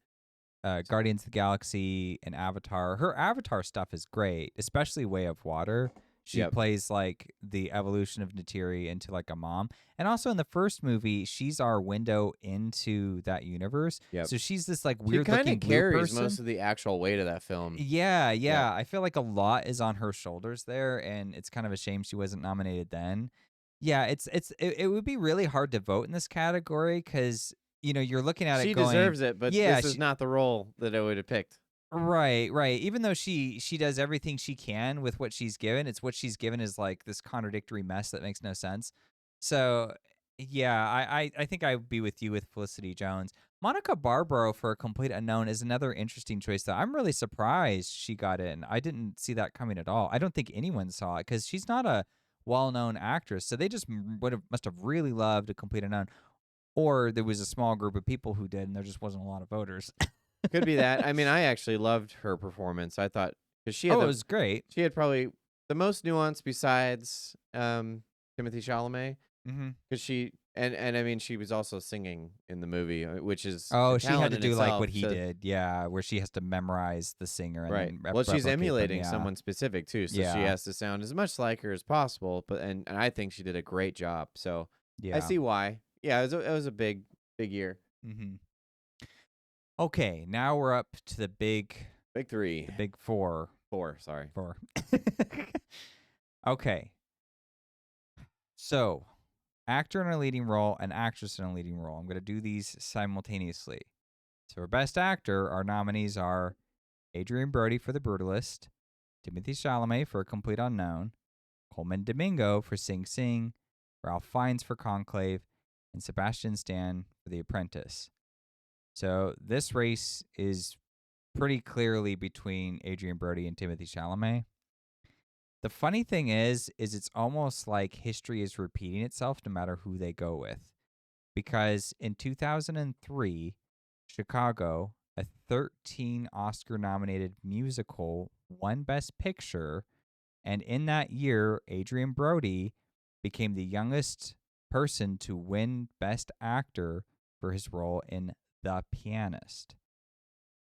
B: Guardians of the Galaxy and Avatar. Her Avatar stuff is great, especially Way of Water. She
A: Yep.
B: plays like the evolution of Neytiri into like a mom. And also in the first movie, she's our window into that universe.
A: Yep.
B: So she's this like
A: She
B: weird
A: kind
B: looking
A: of
B: blue
A: carries
B: person.
A: most of the actual weight of that film.
B: Yeah.
A: Yep.
B: I feel like a lot is on her shoulders there, and it's kind of a shame she wasn't nominated then. Yeah, it would be really hard to vote in this category because you're looking at it
A: She
B: going,
A: deserves it, but
B: yeah,
A: this is not the role that I would have picked.
B: right. Even though she does everything she can with what she's given, it's what she's given is like this contradictory mess that makes no sense. So yeah, I think I would be with you with Felicity Jones. Monica Barbaro for A Complete Unknown is another interesting choice though. I'm really surprised she got in. I didn't see that coming at all. I don't think anyone saw it because she's not a well-known actress. So they just must have really loved A Complete Unknown. Or there was a small group of people who did, and there just wasn't a lot of voters.
A: Could be that. I mean, I actually loved her performance. I thought because she had
B: It was great.
A: she had probably the most nuance besides Timothy Chalamet.
B: Mm-hmm.
A: Because she and I mean she was also singing in the movie, which is
B: Oh,
A: a
B: she had
A: talent
B: to
A: in
B: do like
A: itself,
B: what he
A: so-
B: did, yeah, where she has to memorize the singer and
A: right.
B: then
A: Well, she's
B: replicate them,
A: emulating
B: yeah.
A: someone specific too, so she
B: Yeah.
A: has to sound as much like her as possible. But and I think she did a great job. So
B: Yeah.
A: I see why. Yeah, it was a big year.
B: Mm-hmm. Okay, now we're up to the big
A: Three.
B: the big four.
A: Sorry.
B: Four. Okay. So, actor in a leading role and actress in a leading role. I'm going to do these simultaneously. So, for Best Actor, our nominees are Adrian Brody for The Brutalist, Timothy Chalamet for A Complete Unknown, Coleman Domingo for Sing Sing, Ralph Fiennes for Conclave, and Sebastian Stan for The Apprentice. So, this race is pretty clearly between Adrian Brody and Timothy Chalamet. The funny thing is it's almost like history is repeating itself no matter who they go with. Because in 2003, Chicago, a 13 Oscar-nominated musical, won Best Picture, and in that year, Adrian Brody became the youngest person to win Best Actor for his role in The Pianist.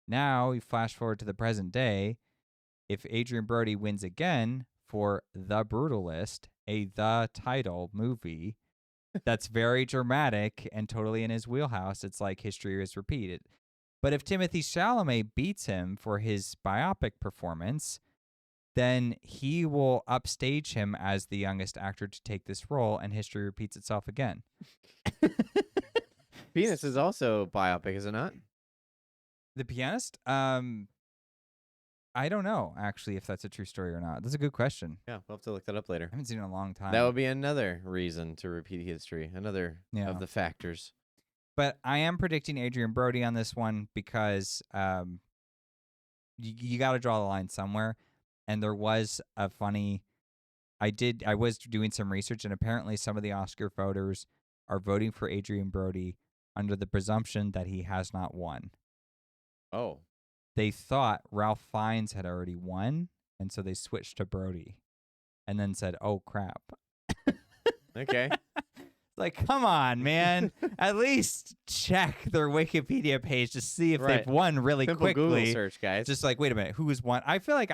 B: Now, we flash forward to the present day. If Adrian Brody wins again for The Brutalist, a The title movie that's very dramatic and totally in his wheelhouse, it's like history is repeated. But if Timothy Chalamet beats him for his biopic performance, then he will upstage him as the youngest actor to take this role, and history repeats itself again.
A: Penis is also biopic, is it not?
B: The Pianist? I don't know, actually, if that's a true story or not. That's a good question.
A: Yeah, we'll have to look that up later.
B: I haven't seen it in a long time.
A: That would be another reason to repeat history, another
B: Yeah.
A: of the factors.
B: But I am predicting Adrian Brody on this one because you got to draw the line somewhere. And there was a funny... I was doing some research, and apparently some of the Oscar voters are voting for Adrian Brody under the presumption that he has not won.
A: Oh.
B: They thought Ralph Fiennes had already won, and so they switched to Brody. And then said, oh, crap.
A: Okay.
B: Like, come on, man. At least check their Wikipedia page to see if
A: Right.
B: they've won really
A: Simple
B: quickly.
A: Google search, guys.
B: Just like, wait a minute, who has won? I feel like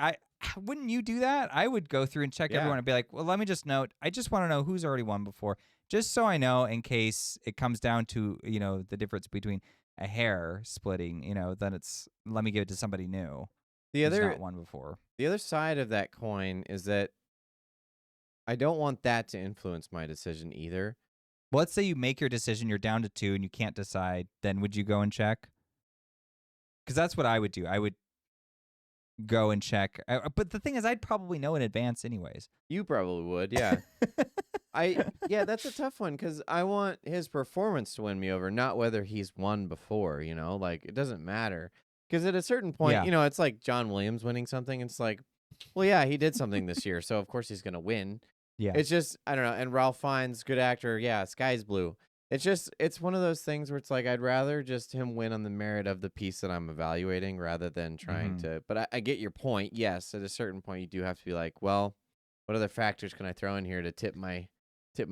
B: wouldn't you do that? I would go through and check
A: Yeah.
B: everyone and be like, well, let me just note. I just want to know who's already won before, just so I know in case it comes down to, the difference between a hair splitting, then it's, let me give it to somebody new.
A: The
B: who's
A: other
B: not won before.
A: The other side of that coin is that I don't want that to influence my decision either.
B: Well, let's say you make your decision, you're down to 2 and you can't decide, then would you go and check? Because that's what I would do. I would go and check. But the thing is, I'd probably know in advance anyways.
A: You probably would, yeah. Yeah, that's a tough one because I want his performance to win me over, not whether he's won before, Like, it doesn't matter. Because at a certain point,
B: Yeah.
A: It's like John Williams winning something. It's like, well, yeah, he did something this year, so of course he's going to win.
B: Yeah.
A: It's just, I don't know. And Ralph Fiennes, good actor, yeah, sky's blue. It's one of those things where it's like I'd rather just him win on the merit of the piece that I'm evaluating rather than trying
B: Mhm.
A: to. But I get your point. Yes, at a certain point, you do have to be like, well, what other factors can I throw in here to tip my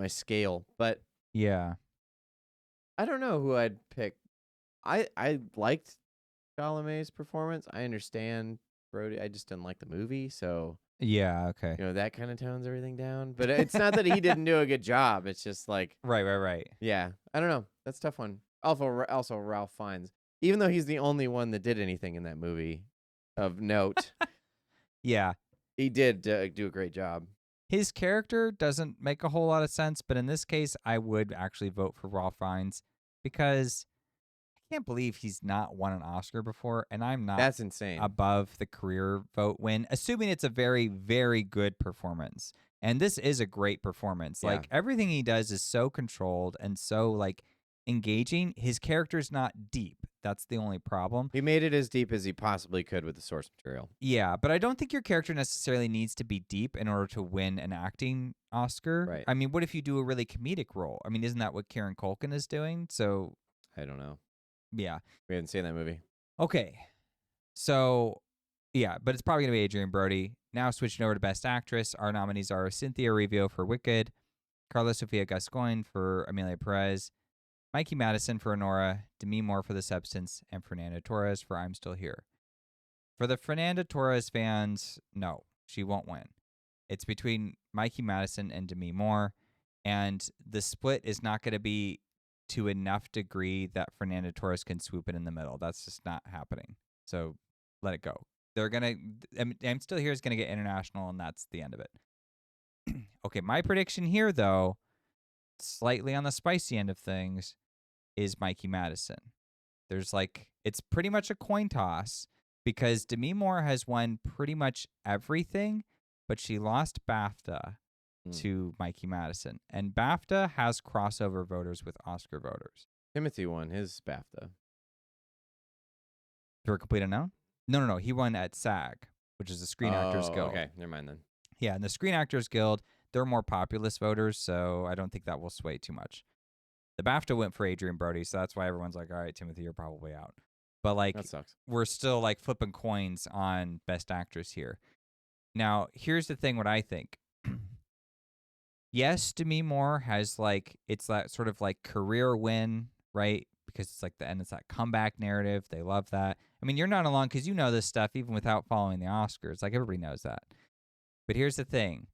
A: scale? But
B: Yeah.
A: I don't know who I'd pick. I liked Chalamet's performance. I understand Brody. I just didn't like the movie, so
B: Yeah, okay.
A: that kind of tones everything down. But it's not that he didn't do a good job. It's just like,
B: Right.
A: yeah, I don't know. That's a tough one. Also, Ralph Fiennes, even though he's the only one that did anything in that movie of note,
B: Yeah.
A: he did do a great job.
B: His character doesn't make a whole lot of sense, but in this case, I would actually vote for Ralph Fiennes because I can't believe he's not won an Oscar before, and I'm not
A: That's insane.
B: above the career vote win, assuming it's a very, very good performance. And this is a great performance.
A: Yeah.
B: Like everything he does is so controlled and so like engaging. His character's not deep. That's the only problem.
A: He made it as deep as he possibly could with the source material.
B: Yeah, but I don't think your character necessarily needs to be deep in order to win an acting Oscar.
A: Right.
B: I mean, what if you do a really comedic role? I mean, isn't that what Kieran Culkin is doing? So,
A: I don't know.
B: yeah.
A: We haven't seen that movie.
B: Okay. So, yeah, but it's probably going to be Adrian Brody. Now switching over to Best Actress, our nominees are Cynthia Erivo for Wicked, Carla Sofia Gascoigne for Amelia Perez, Mikey Madison for Anora, Demi Moore for The Substance, and Fernanda Torres for I'm Still Here. For the Fernanda Torres fans, no, she won't win. It's between Mikey Madison and Demi Moore, and the split is not going to be to enough degree that Fernanda Torres can swoop it in the middle. That's just not happening. So let it go. They're going to, I'm Still Here is going to get international, and that's the end of it. Okay, my prediction here, though, slightly on the spicy end of things, is Mikey Madison. There's it's pretty much a coin toss because Demi Moore has won pretty much everything, but she lost BAFTA to Mikey Madison. And BAFTA has crossover voters with Oscar voters.
A: Timothy won his BAFTA.
B: For a complete unknown? No. He won at SAG, which is the Screen Actors Guild.
A: Okay, never mind then.
B: Yeah, and the Screen Actors Guild, they're more populist voters, so I don't think that will sway too much. The BAFTA went for Adrian Brody, so that's why everyone's like, all right, Timothy, you're probably out. But
A: That sucks.
B: we're still flipping coins on Best Actress here. Now, here's the thing, what I think. Yes, Demi Moore has it's that sort of career win, right? Because it's it's that comeback narrative. They love that. I mean, you're not alone because you know this stuff even without following the Oscars. Everybody knows that. But here's the thing.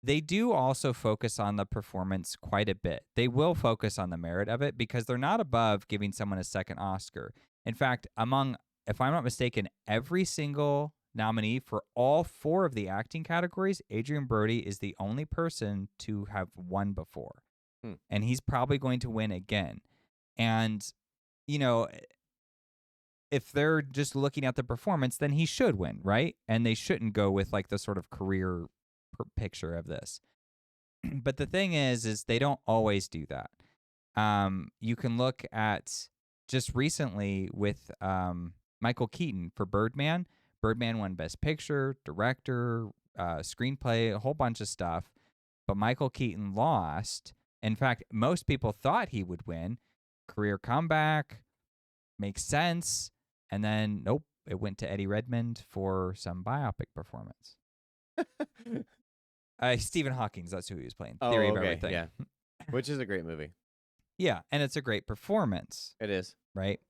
B: They do also focus on the performance quite a bit. They will focus on the merit of it because they're not above giving someone a second Oscar. In fact, if I'm not mistaken, every single nominee for all 4 of the acting categories, Adrian Brody is the only person to have won before. And he's probably going to win again. And, if they're just looking at the performance, then he should win, right? And they shouldn't go with the sort of career picture of this. But the thing is they don't always do that. You can look at just recently with Michael Keaton for Birdman. Birdman won Best Picture, Director, Screenplay, a whole bunch of stuff. But Michael Keaton lost. In fact, most people thought he would win. Career comeback, makes sense. And then, nope, it went to Eddie Redmayne for some biopic performance. Stephen Hawking, that's who he was playing. Theory of Everything.
A: Yeah. Which is a great movie.
B: Yeah, and it's a great performance.
A: It is.
B: Right?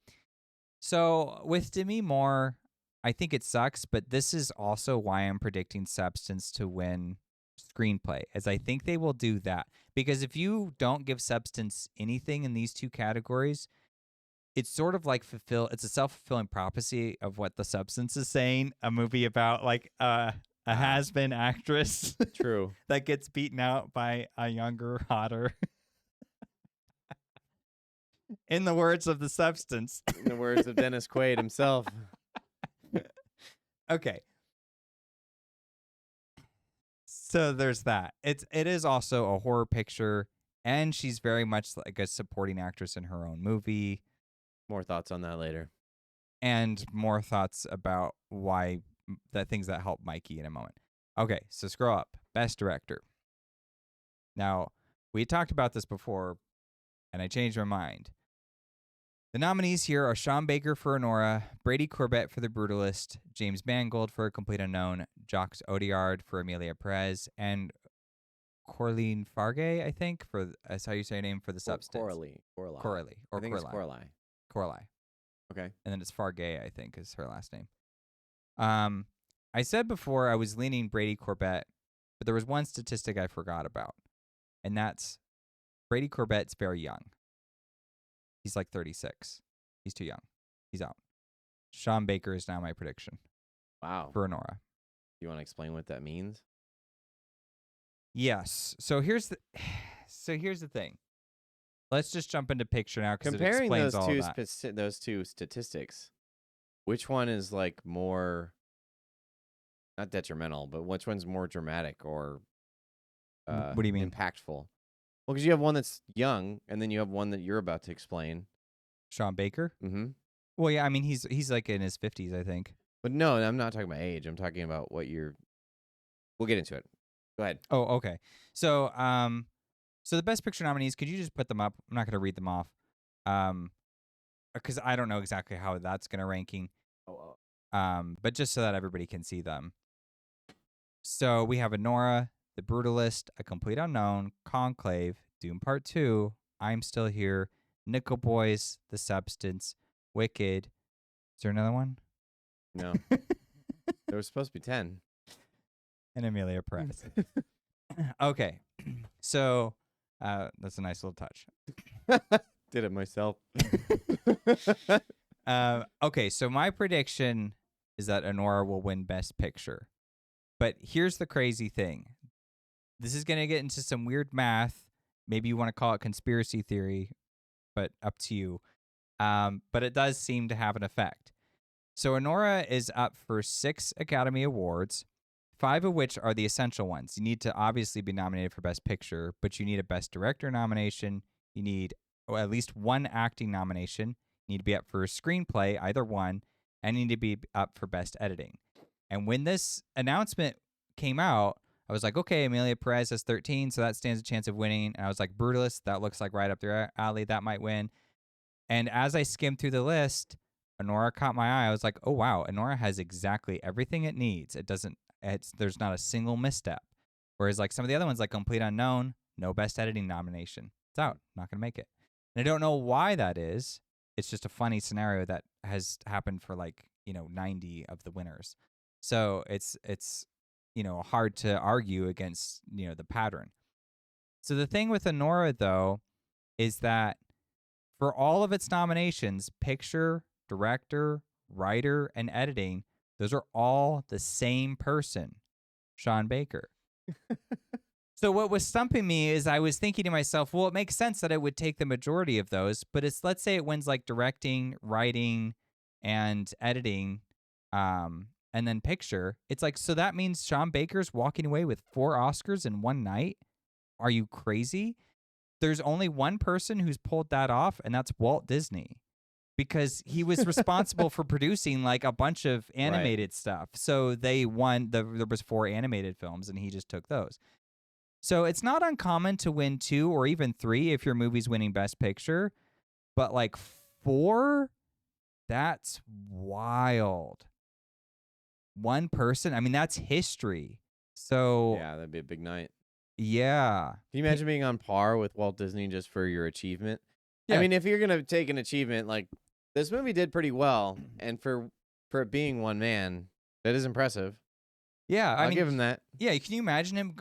B: So with Demi Moore, I think it sucks, but this is also why I'm predicting Substance to win screenplay, as I think they will do that. Because if you don't give Substance anything in these 2 categories, it's sort of it's a self-fulfilling prophecy of what The Substance is saying, a movie about a has-been actress
A: True.
B: that gets beaten out by a younger, hotter. In the words of The Substance.
A: In the words of Dennis Quaid himself.
B: Okay. So there's that. It is also a horror picture, and she's very much like a supporting actress in her own movie.
A: More thoughts on that later.
B: And more thoughts about why the things that help Mikey in a moment. Okay, so scroll up. Best Director. Now, we talked about this before, and I changed my mind. The nominees here are Sean Baker for Anora, Brady Corbett for The Brutalist, James Mangold for A Complete Unknown, Jacques Audiard for Amelia Perez, and Coraline Farge, I think, that's how you say her name, for The Substance.
A: Coralie.
B: I think it's
A: Coralie.
B: Coralie.
A: Okay.
B: And then it's Farge, I think, is her last name. I said before I was leaning Brady Corbett, but there was one statistic I forgot about, and that's Brady Corbett's very young. He's like 36. He's too young. He's out. Sean Baker is now my prediction.
A: Wow.
B: For Anora.
A: You want to explain what that means?
B: Yes. So here's the thing. Let's just jump into picture now because it
A: Comparing
B: explains all that.
A: those two statistics, which one is like more not detrimental, but which one's more dramatic or
B: what do you mean?
A: Impactful? Well, because you have one that's young, and then you have one that you're about to explain.
B: Sean Baker?
A: Mm-hmm.
B: Well, yeah, I mean, he's like in his 50s, I think.
A: But no, I'm not talking about age. I'm talking about what you're... We'll get into it. Go ahead.
B: Oh, okay. So, so the Best Picture nominees, could you just put them up? I'm not going to read them off, because I don't know exactly how that's going to ranking. But just so that everybody can see them. So we have Anora, The Brutalist, A Complete Unknown, Conclave, Doom Part 2, I'm Still Here, Nickel Boys, The Substance, Wicked. Is there another one?
A: No. There was supposed to be 10.
B: And Amelia Perez. Okay. So that's a nice little touch.
A: Did it myself.
B: Okay, so my prediction is that Anora will win Best Picture. But here's the crazy thing. This is going to get into some weird math. Maybe you want to call it conspiracy theory, but up to you. But it does seem to have an effect. So Anora is up for 6 Academy Awards, 5 of which are the essential ones. You need to obviously be nominated for Best Picture, but you need a Best Director nomination. You need at least 1 acting nomination. You need to be up for a screenplay, either one, and you need to be up for Best Editing. And when this announcement came out, I was like, okay, Amelia Perez has 13, so that stands a chance of winning. And I was like, Brutalist, that looks like right up their alley. That might win. And as I skimmed through the list, Anora caught my eye. I was like, oh, wow, Anora has exactly everything it needs. There's not a single misstep. Whereas like some of the other ones, like Complete Unknown, no Best Editing nomination. It's out. Not going to make it. And I don't know why that is. It's just a funny scenario that has happened for 90 of the winners. So it's hard to argue against, the pattern. So the thing with Anora, though, is that for all of its nominations, picture, director, writer, and editing, those are all the same person, Sean Baker. So what was stumping me is I was thinking to myself, well, it makes sense that it would take the majority of those, but let's say it wins like directing, writing, and editing, and then picture. It's like, so that means Sean Baker's walking away with 4 Oscars in one night? Are you crazy? There's only one person who's pulled that off, and that's Walt Disney, because he was responsible for producing like a bunch of animated stuff. So they won. There was 4 animated films, and he just took those. So it's not uncommon to win 2 or even 3 if your movie's winning Best Picture, but like 4, that's wild. One person, I mean, that's history. So
A: yeah, that'd be a big night.
B: Yeah.
A: Can you imagine being on par with Walt Disney just for your achievement?
B: Yeah.
A: I mean, if you're gonna take an achievement, like this movie did pretty well, and for it being one man, that is impressive.
B: Yeah,
A: I'll give him that.
B: Yeah, can you imagine him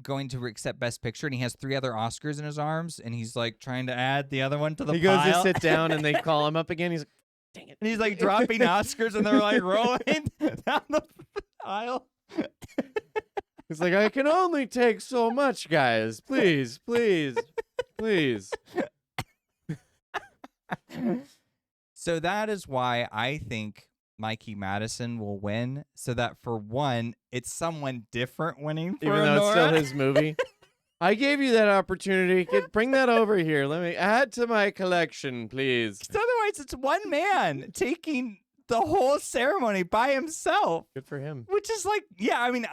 B: going to accept Best Picture, and he has 3 other Oscars in his arms, and he's like trying to add the other one to the
A: He
B: pile.
A: goes to sit down, and they call him up again. He's like, dang it.
B: And he's like dropping Oscars, and they're like rolling down the aisle.
A: He's like, I can only take so much, guys. Please, please, please.
B: So that is why I think Mikey Madison will win, so that for one, it's someone different winning for
A: Even though it's still his movie. I gave you that opportunity. Bring that over here. Let me add to my collection, please.
B: Otherwise, it's one man taking the whole ceremony by himself.
A: Good for him.
B: Which is like, yeah, I mean,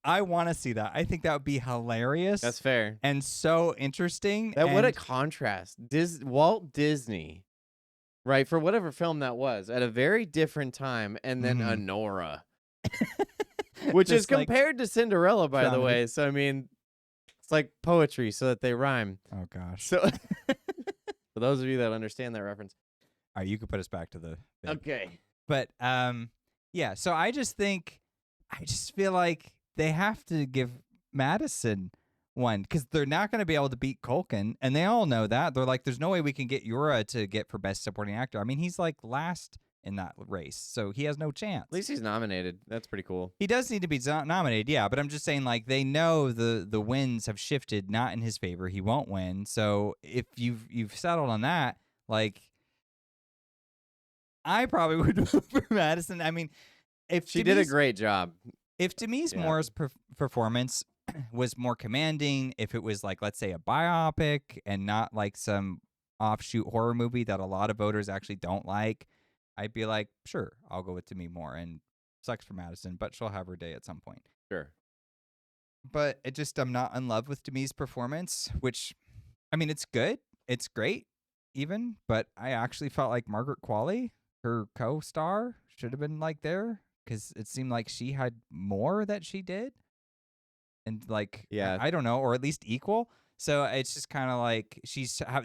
B: I want to see that. I think that would be hilarious.
A: That's fair.
B: And so interesting.
A: That what a
B: and
A: contrast. Walt Disney, right, for whatever film that was, at a very different time, and then
B: Mhm.
A: Anora, which is
B: Just, like,
A: compared to Cinderella, by the
B: comedy.
A: way. So I mean, it's like poetry, so that they rhyme.
B: Oh gosh.
A: So for those of you that understand that reference,
B: All right, you could put us back to the bit.
A: okay.
B: But yeah, so I just feel like they have to give Madison one because they're not going to be able to beat Culkin, and they all know that. They're like, there's no way we can get Yura to get for Best Supporting Actor. I mean, he's like last in that race, so he has no chance.
A: At least he's nominated. That's pretty cool.
B: He does need to be nominated, yeah, but I'm just saying, like, they know the wins have shifted not in his favor. He won't win. So if you've settled on that, like, I probably would vote for Madison. I mean, if
A: She did a great job.
B: If Denise
A: Yeah.
B: Moore's performance was more commanding, if it was like, let's say, a biopic and not like some offshoot horror movie that a lot of voters actually don't like, I'd be like, sure, I'll go with Demi Moore. And sucks for Madison, but she'll have her day at some point.
A: Sure.
B: But I'm not in love with Demi's performance, which, I mean, it's good. It's great, even. But I actually felt like Margaret Qualley, her co-star, should have been like there. Because it seemed like she had more that she did. And like,
A: Yeah.
B: I don't know, or at least equal. So it's just kind of like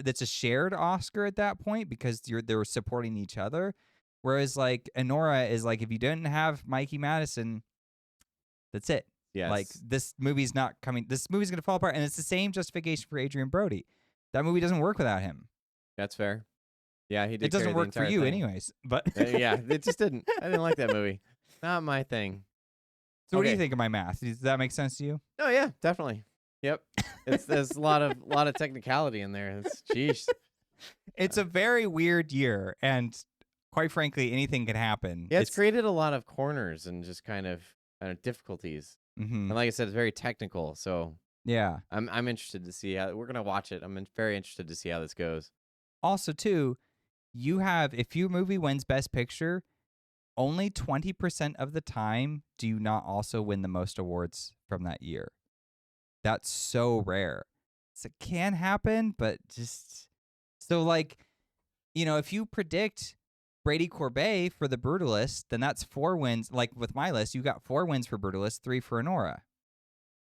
B: that's a shared Oscar at that point because they were supporting each other. Whereas like Anora is like, if you didn't have Mikey Madison, that's it.
A: Yes.
B: Like this movie's not coming. This movie's going to fall apart. And it's the same justification for Adrian Brody. That movie doesn't work without him.
A: That's fair. Yeah, he did.
B: It doesn't
A: carry the
B: work for
A: entire
B: you
A: thing.
B: anyways. But
A: Yeah, it just didn't. I didn't like that movie. Not my thing.
B: So what do you
A: Okay.
B: think of my math? Does that make sense to you?
A: Oh yeah, definitely. Yep. There's a lot of technicality in there. It's jeez.
B: It's a very weird year, and quite frankly, anything can happen.
A: Yeah, it's created a lot of corners and just kind of difficulties.
B: Mm-hmm.
A: And like I said, it's very technical. So
B: Yeah.
A: I'm interested to see how we're gonna watch it. Very interested to see how this goes.
B: Also, too, if your movie wins Best Picture, only 20% of the time do you not also win the most awards from that year. That's so rare. So it can happen, but just so like, if you predict Brady Corbet for The Brutalist, then that's 4 wins. Like with my list, you got 4 wins for Brutalist, 3 for Anora,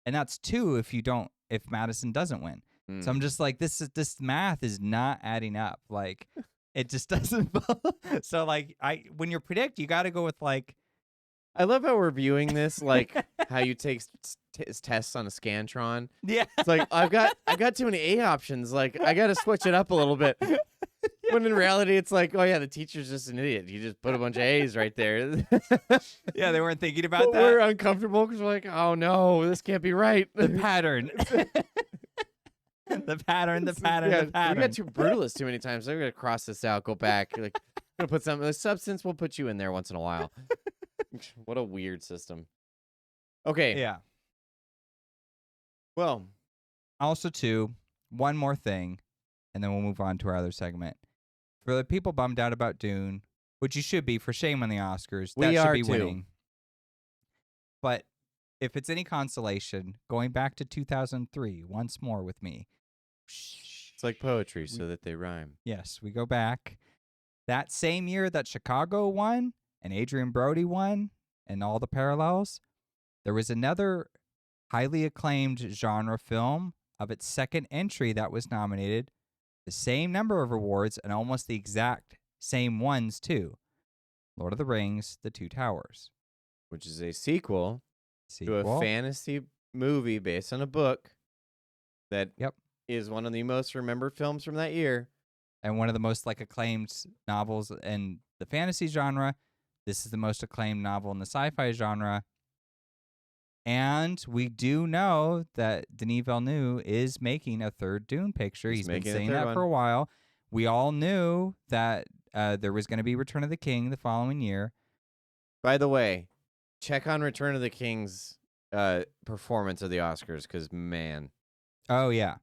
B: and that's 2 if Madison doesn't win. So I'm just like, this math is not adding up. Like, it just doesn't. So like, when you predict, you got to go with like.
A: I love how we're viewing this, like how you take tests on a Scantron.
B: Yeah,
A: It's like I got too many A options. Like I got to switch it up a little bit. When in reality, it's like, oh yeah, the teacher's just an idiot. You just put a bunch of A's right there.
B: Yeah, they weren't thinking about
A: But
B: that.
A: we're uncomfortable because we're like, oh no, this can't be right.
B: The pattern. The pattern.
A: We got too brutalist too many times. So we're gonna cross this out. Go back. Like, we're gonna put some the substance. We'll put you in there once in a while. What a weird system. Okay.
B: Yeah.
A: Well,
B: Also, too, one more thing, and then we'll move on to our other segment. For the people bummed out about Dune, which you should be, for shame on the Oscars, that
A: We
B: should
A: are
B: be
A: too.
B: winning. But if it's any consolation, going back to 2003 once more with me.
A: it's like poetry, so that they rhyme.
B: Yes, we go back. That same year that Chicago won and Adrian Brody won and all the parallels, there was another highly acclaimed genre film of its second entry that was nominated, the same number of awards and almost the exact same ones too. Lord of the Rings, The Two Towers.
A: Which is a sequel to a fantasy movie based on a book that is one of the most remembered films from that year.
B: And one of the most acclaimed novels in the fantasy genre. This is the most acclaimed novel in the sci-fi genre. And we do know that Denis Villeneuve is making a third Dune picture. He's been saying that for a while. We all knew that there was going to be Return of the King the following year.
A: By the way, check on Return of the King's performance of the Oscars, because man.
B: Oh, yeah.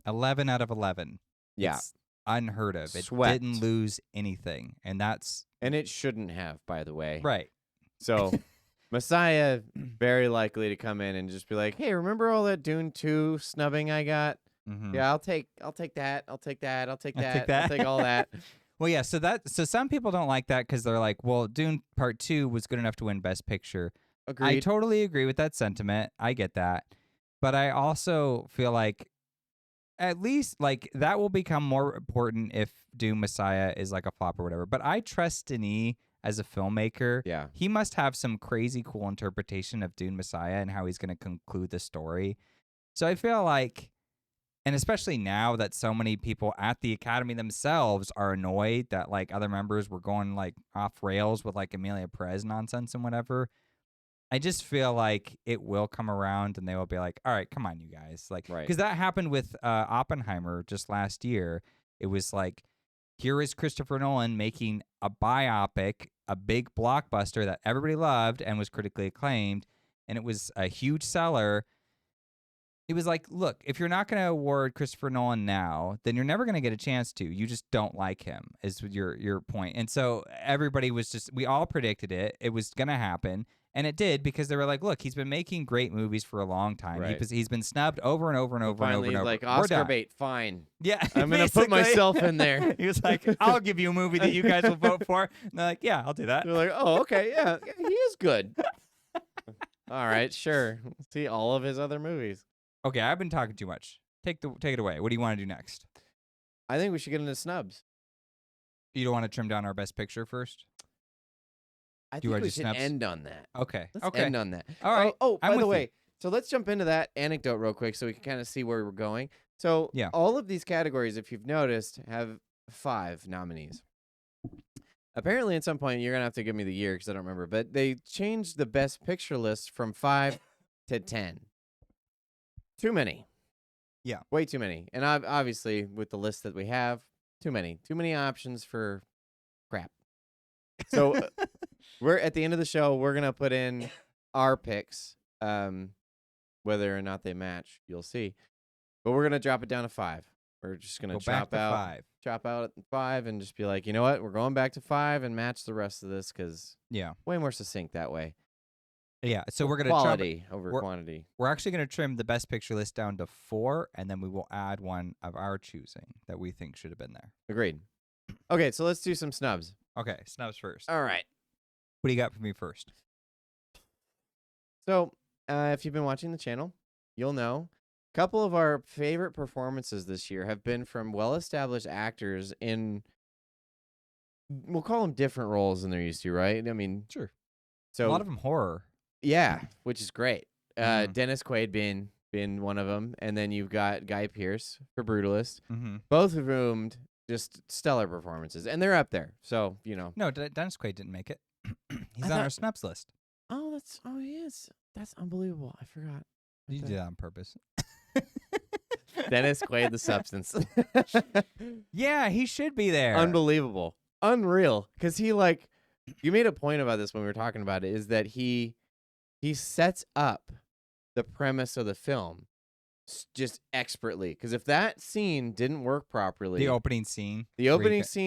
B: 11 out of 11.
A: Yeah.
B: It's unheard of.
A: Swept.
B: It didn't lose anything. And that's...
A: And it shouldn't have, by the way.
B: Right.
A: So Messiah very likely to come in and just be like, "Hey, remember all that Dune 2 snubbing I got?
B: Mm-hmm.
A: Yeah, I'll take that. I'll take that. I'll take that. I'll
B: that.
A: take all that."
B: Well, yeah. So some people don't like that because they're like, well, Dune Part 2 was good enough to win Best Picture. I
A: Agreed.
B: totally agree with that sentiment. I get that, but I also feel like at least like that will become more important if Dune Messiah is like a flop or whatever. But I trust Denis as a filmmaker.
A: Yeah.
B: He must have some crazy cool interpretation of Dune Messiah and how he's going to conclude the story. So I feel like, and especially now that so many people at the Academy themselves are annoyed that like other members were going like off rails with like Amelia Perez nonsense and whatever. I just feel like it will come around and they will be like, all right, come on, you guys. Like,
A: Right.
B: because that happened with Oppenheimer just last year. It was like, here is Christopher Nolan making a biopic, a big blockbuster that everybody loved and was critically acclaimed. And it was a huge seller. It was like, look, if you're not going to award Christopher Nolan now, then you're never going to get a chance to. You just don't like him, is your point. And so everybody was just, we all predicted it. It was going to happen. And it did because they were like, look, he's been making great movies for a long time.
A: Right.
B: He's been snubbed over and over and over and over
A: Finally,
B: and over.
A: like
B: We're
A: Oscar
B: done.
A: bait. Fine.
B: Yeah.
A: I'm going to put myself in there.
B: He was like, I'll give you a movie that you guys will vote for. And they're like, yeah, I'll do that.
A: They're like, oh, okay, yeah, he is good. All right, sure. See all of his other movies.
B: Okay, I've been talking too much. Take it away. What do you want to do next?
A: I think we should get into snubs.
B: You don't want to trim down our best picture first?
A: I
B: Do you
A: think
B: wanna
A: we
B: do
A: should
B: snaps?
A: end on that.
B: Okay.
A: Let's
B: Okay.
A: end on that.
B: All right.
A: Oh,
B: I'm
A: by the
B: with you.
A: way, so let's jump into that anecdote real quick so we can kind of see where we're going. So
B: Yeah.
A: all of these categories, if you've noticed, have 5 nominees. Apparently, at some point, you're going to have to give me the year because I don't remember, but they changed the best picture list from 5 to 10. Too many.
B: Yeah.
A: Way too many. And obviously, with the list that we have, too many. Too many options for crap. So we're at the end of the show, we're going to put in our picks. Whether or not they match, you'll see. But we're going to drop it down to 5. We're just going to chop out 5 and just be like, you know what? We're going back to 5 and match the rest of this because way more succinct that way.
B: Yeah. So we're going to
A: quality over quantity.
B: We're actually going to trim the best picture list down to 4, and then we will add one of our choosing that we think should have been there.
A: Agreed. Okay, so let's do some snubs.
B: Okay, snubs first.
A: All right.
B: What do you got for me first?
A: So, if you've been watching the channel, you'll know a couple of our favorite performances this year have been from well-established actors in, we'll call them different roles than they're used to, right? I mean,
B: sure.
A: So
B: a lot of them horror.
A: Yeah, which is great.
B: Mhm.
A: Dennis Quaid being one of them, and then you've got Guy Pearce for Brutalist.
B: Mm-hmm.
A: Both of whom just stellar performances, and they're up there. So
B: No, Dennis Quaid didn't make it. He's on our snubs list.
A: Oh, he is. That's unbelievable. I forgot.
B: You did that on purpose.
A: Dennis Quaid, the substance.
B: Yeah, he should be there.
A: Unbelievable. Unreal. Because he you made a point about this when we were talking about it, is that he sets up the premise of the film just expertly. Because if that scene didn't work properly,
B: the opening scene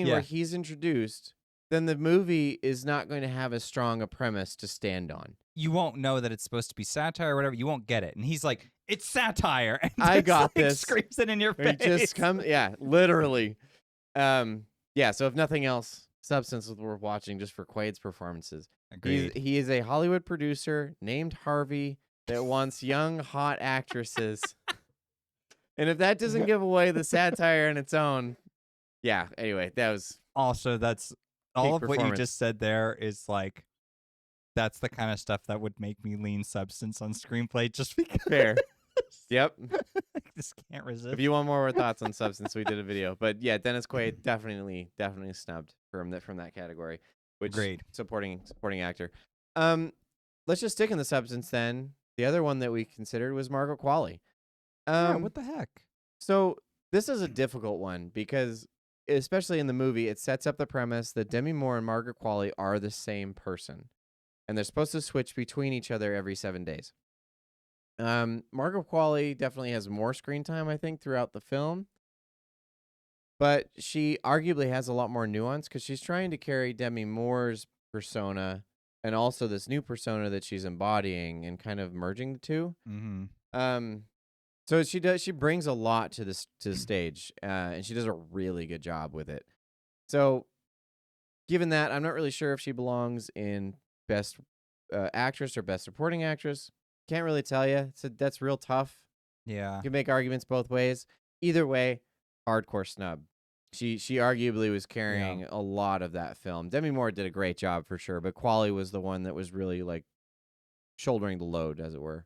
A: where he's introduced, then the movie is not going to have as strong a premise to stand on.
B: You won't know that it's supposed to be satire or whatever. You won't get it. And he's like, it's satire. And
A: I got this.
B: Screams it in your face.
A: It just comes, literally. Yeah, so if nothing else, substance is worth watching just for Quaid's performances.
B: Agreed.
A: He is a Hollywood producer named Harvey that wants young, hot actresses. And if that doesn't give away the satire in its own, anyway, that was...
B: Also, that's... all of what you
A: performance.
B: just said there is like... That's the kind of stuff that would make me lean substance on screenplay just because.
A: Fair. Yep.
B: I just can't resist.
A: If you want more thoughts on substance, we did a video. But yeah, Dennis Quaid definitely snubbed from that category. Which
B: Great.
A: Supporting actor. Let's just stick in the substance then. The other one that we considered was Margot Qualley.
B: What the heck?
A: So this is a difficult one because, especially in the movie, it sets up the premise that Demi Moore and Margot Qualley are the same person. And they're supposed to switch between each other every 7 days. Margot Qualley definitely has more screen time, I think, throughout the film. But she arguably has a lot more nuance because she's trying to carry Demi Moore's persona and also this new persona that she's embodying and kind of merging the two.
B: Mm-hmm.
A: So she brings a lot to the stage, and she does a really good job with it. So, given that, I'm not really sure if she belongs in best actress or best supporting actress. Can't really tell you. That's real tough.
B: Yeah.
A: You can make arguments both ways. Either way, hardcore snub. She arguably was carrying a lot of that film. Demi Moore did a great job for sure, but Qualley was the one that was really like shouldering the load, as it were.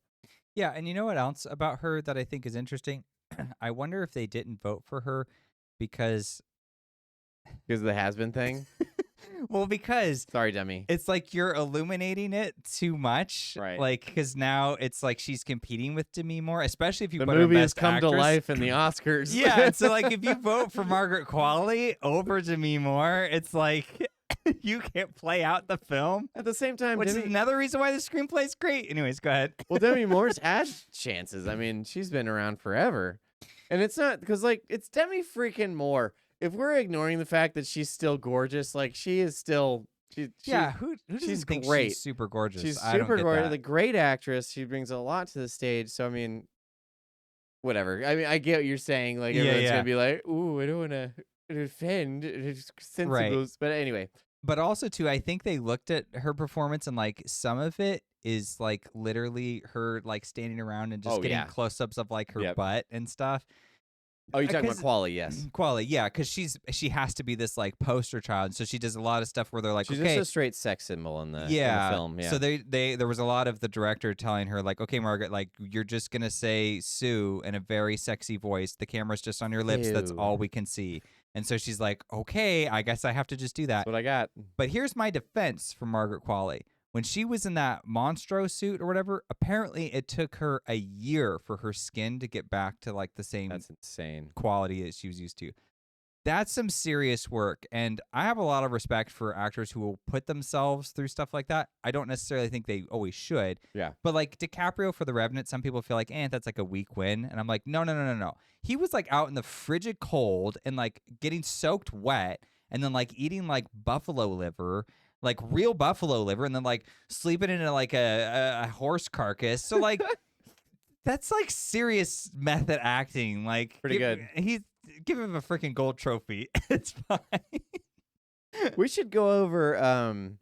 B: Yeah, and you know what else about her that I think is interesting? I wonder if they didn't vote for her because
A: Because of the has-been thing.
B: well, because
A: Sorry, Demi.
B: it's like you're illuminating it too much.
A: Right.
B: Like, because now it's like she's competing with Demi Moore, especially if you
A: The
B: put her
A: movie has
B: best
A: come to
B: actress.
A: life in the Oscars.
B: Yeah, and so like if you vote for Margaret Qualley over Demi Moore, it's like you can't play out the film.
A: At the same time,
B: Which is another reason why the screenplay is great. Anyways, go ahead.
A: Well, Demi Moore's had chances. I mean, she's been around forever. And it's not because, like, it's Demi freaking Moore. If we're ignoring the fact that she's still gorgeous, like, she is still.
B: Yeah, who doesn't
A: she's
B: think
A: great.
B: she's super gorgeous?
A: She's
B: I don't
A: super
B: get
A: gorgeous.
B: that.
A: A great actress. She brings a lot to the stage. So, I mean, whatever. I mean, I get what you're saying. Like, everyone's going to be like, ooh, I don't want to offend sensibles. But anyway.
B: But also, too, I think they looked at her performance and, like, some of it is, like, literally her, like, standing around and just getting close-ups of, like, her butt and stuff.
A: Oh, you're talking about Qualley, yes.
B: Qualley, yeah, because she has to be this, like, poster child. So she does a lot of stuff where they're like,
A: she's
B: okay.
A: just a straight sex symbol in the film. Yeah.
B: So there was a lot of the director telling her, like, okay, Margaret, like, you're just going to say Sue in a very sexy voice. The camera's just on your lips.
A: Ew.
B: That's all we can see. And so she's like, okay, I guess I have to just do that.
A: That's what I got.
B: But here's my defense for Margaret Qualley. When she was in that Monstro suit or whatever, apparently it took her a year for her skin to get back to like the same
A: That's insane
B: quality as she was used to. That's some serious work. And I have a lot of respect for actors who will put themselves through stuff like that. I don't necessarily think they always should.
A: Yeah.
B: But like DiCaprio for The Revenant, some people feel like, that's like a weak win. And I'm like, no. He was like out in the frigid cold and like getting soaked wet and then like eating like buffalo liver, like real buffalo liver, and then like sleeping in like a horse carcass. So like that's like serious method acting. Like
A: pretty good.
B: Give him a freaking gold trophy. It's fine.
A: We should go over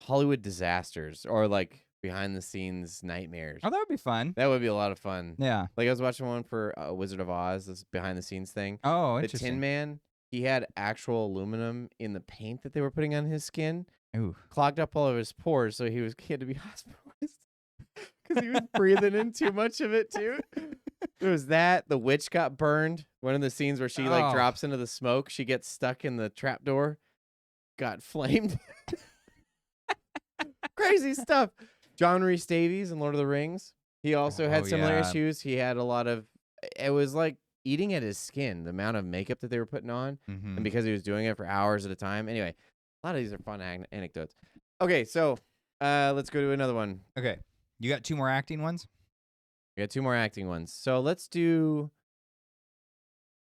A: Hollywood disasters or like behind the scenes nightmares.
B: Oh, that would be fun.
A: That would be a lot of fun.
B: Yeah.
A: Like I was watching one for Wizard of Oz, this behind the scenes thing.
B: Oh,
A: the
B: interesting.
A: Tin Man, he had actual aluminum in the paint that they were putting on his skin.
B: Ooh.
A: Clogged up all of his pores, so he had to be hospitalized because he was breathing in too much of it too. It was that. The witch got burned. One of the scenes where she like drops into the smoke, she gets stuck in the trapdoor, got flamed. Crazy stuff. John Rhys Davies in Lord of the Rings. He also had similar issues. He had a lot of. It was like eating at his skin. The amount of makeup that they were putting on, and because he was doing it for hours at a time. Anyway, a lot of these are fun anecdotes. Okay, so let's go to another one.
B: Okay, you got two more acting ones.
A: We got two more acting ones. So let's do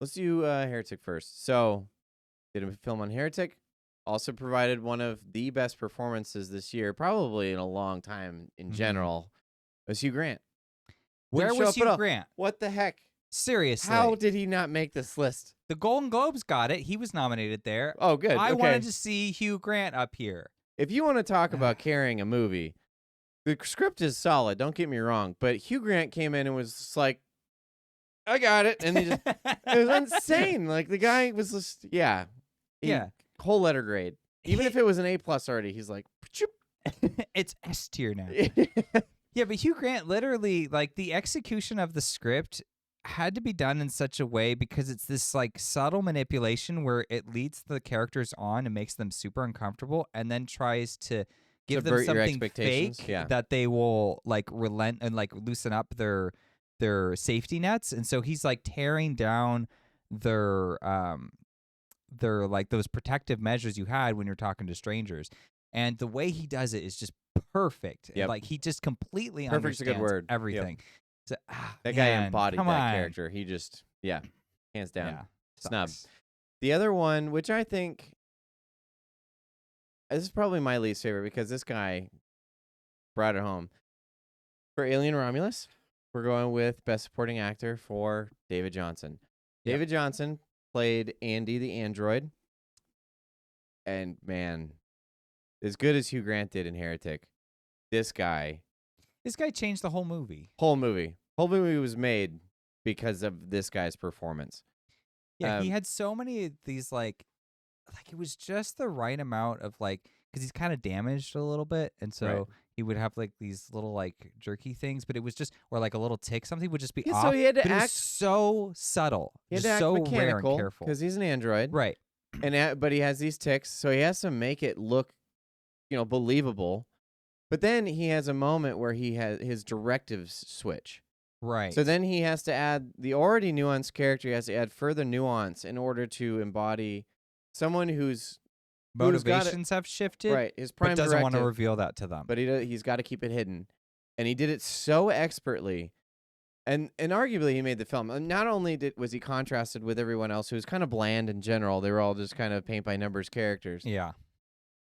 A: Heretic first. So did a film on Heretic. Also provided one of the best performances this year, probably in a long time in general, was Hugh Grant.
B: Where was Hugh Grant?
A: What the heck?
B: Seriously.
A: How did he not make this list?
B: The Golden Globes got it. He was nominated there.
A: Oh, good.
B: I wanted to see Hugh Grant up here.
A: If you want to talk about carrying a movie, the script is solid, don't get me wrong, but Hugh Grant came in and was just like, I got it. And it was insane. Like, the guy was just, whole letter grade. Even if it was an A+ already, he's like,
B: it's S tier now. Yeah, but Hugh Grant literally, like, the execution of the script had to be done in such a way because it's this like subtle manipulation where it leads the characters on and makes them super uncomfortable and then tries to give them something fake that they will like relent and like loosen up their safety nets. And so he's like tearing down their like those protective measures you had when you're talking to strangers. And the way he does it is just perfect.
A: Yep.
B: Like he just completely
A: Perfect's a good word.
B: Everything.
A: Yep.
B: So,
A: that guy embodied that character. He just, hands down.
B: Yeah,
A: snub. The other one, which I think, this is probably my least favorite because this guy brought it home. For Alien Romulus, we're going with Best Supporting Actor for David Johnson.
B: Yep.
A: David Johnson played Andy the android. And, man, as good as Hugh Grant did in Heretic, this guy...
B: This guy changed the whole movie.
A: Whole movie was made because of this guy's performance.
B: Yeah, he had so many of these, like it was just the right amount of, like, because he's kind of damaged a little bit, and so...
A: Right.
B: He would have like these little like jerky things, but it was just, or like a little tick, something would just be
A: Yeah,
B: off.
A: so he had to
B: but it was
A: act
B: so subtle,
A: He had
B: just
A: to act
B: so rare
A: mechanical
B: and careful.
A: because he's an android,
B: Right.
A: but he has these ticks, so he has to make it look, believable. But then he has a moment where he has his directives switch.
B: Right.
A: So then he has to add the already nuanced character. He has to add further nuance in order to embody someone whose
B: motivations have shifted.
A: Right, his prime
B: but doesn't want to
A: directive,
B: reveal that to them.
A: but he's got to keep it hidden, and he did it so expertly. And arguably he made the film. And not only was he contrasted with everyone else who was kind of bland in general, they were all just kind of paint by numbers characters.
B: Yeah.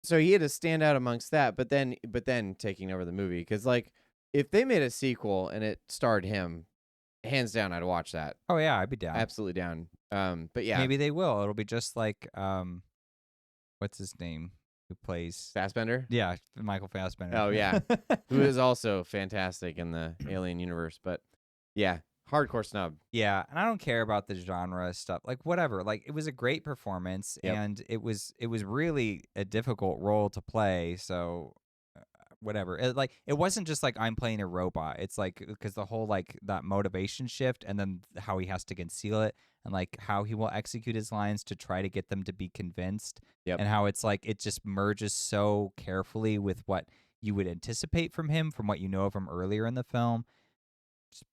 A: So he had to stand out amongst that, but then taking over the movie, because like if they made a sequel and it starred him, hands down I'd watch that.
B: Oh yeah, I'd be down.
A: Absolutely down. But yeah,
B: maybe they will. It'll be just like what's his name who plays
A: Fassbender.
B: Yeah, Michael Fassbender.
A: Oh yeah, who is also fantastic in the Alien universe, but. Yeah, hardcore snub.
B: Yeah, and I don't care about the genre stuff. Like whatever. Like it was a great performance,
A: Yep.
B: and it was really a difficult role to play. So whatever. It wasn't just like I'm playing a robot. It's like because the whole like that motivation shift, and then how he has to conceal it, and like how he will execute his lines to try to get them to be convinced.
A: Yep.
B: And how it's like it just merges so carefully with what you would anticipate from him, from what you know of him earlier in the film. Just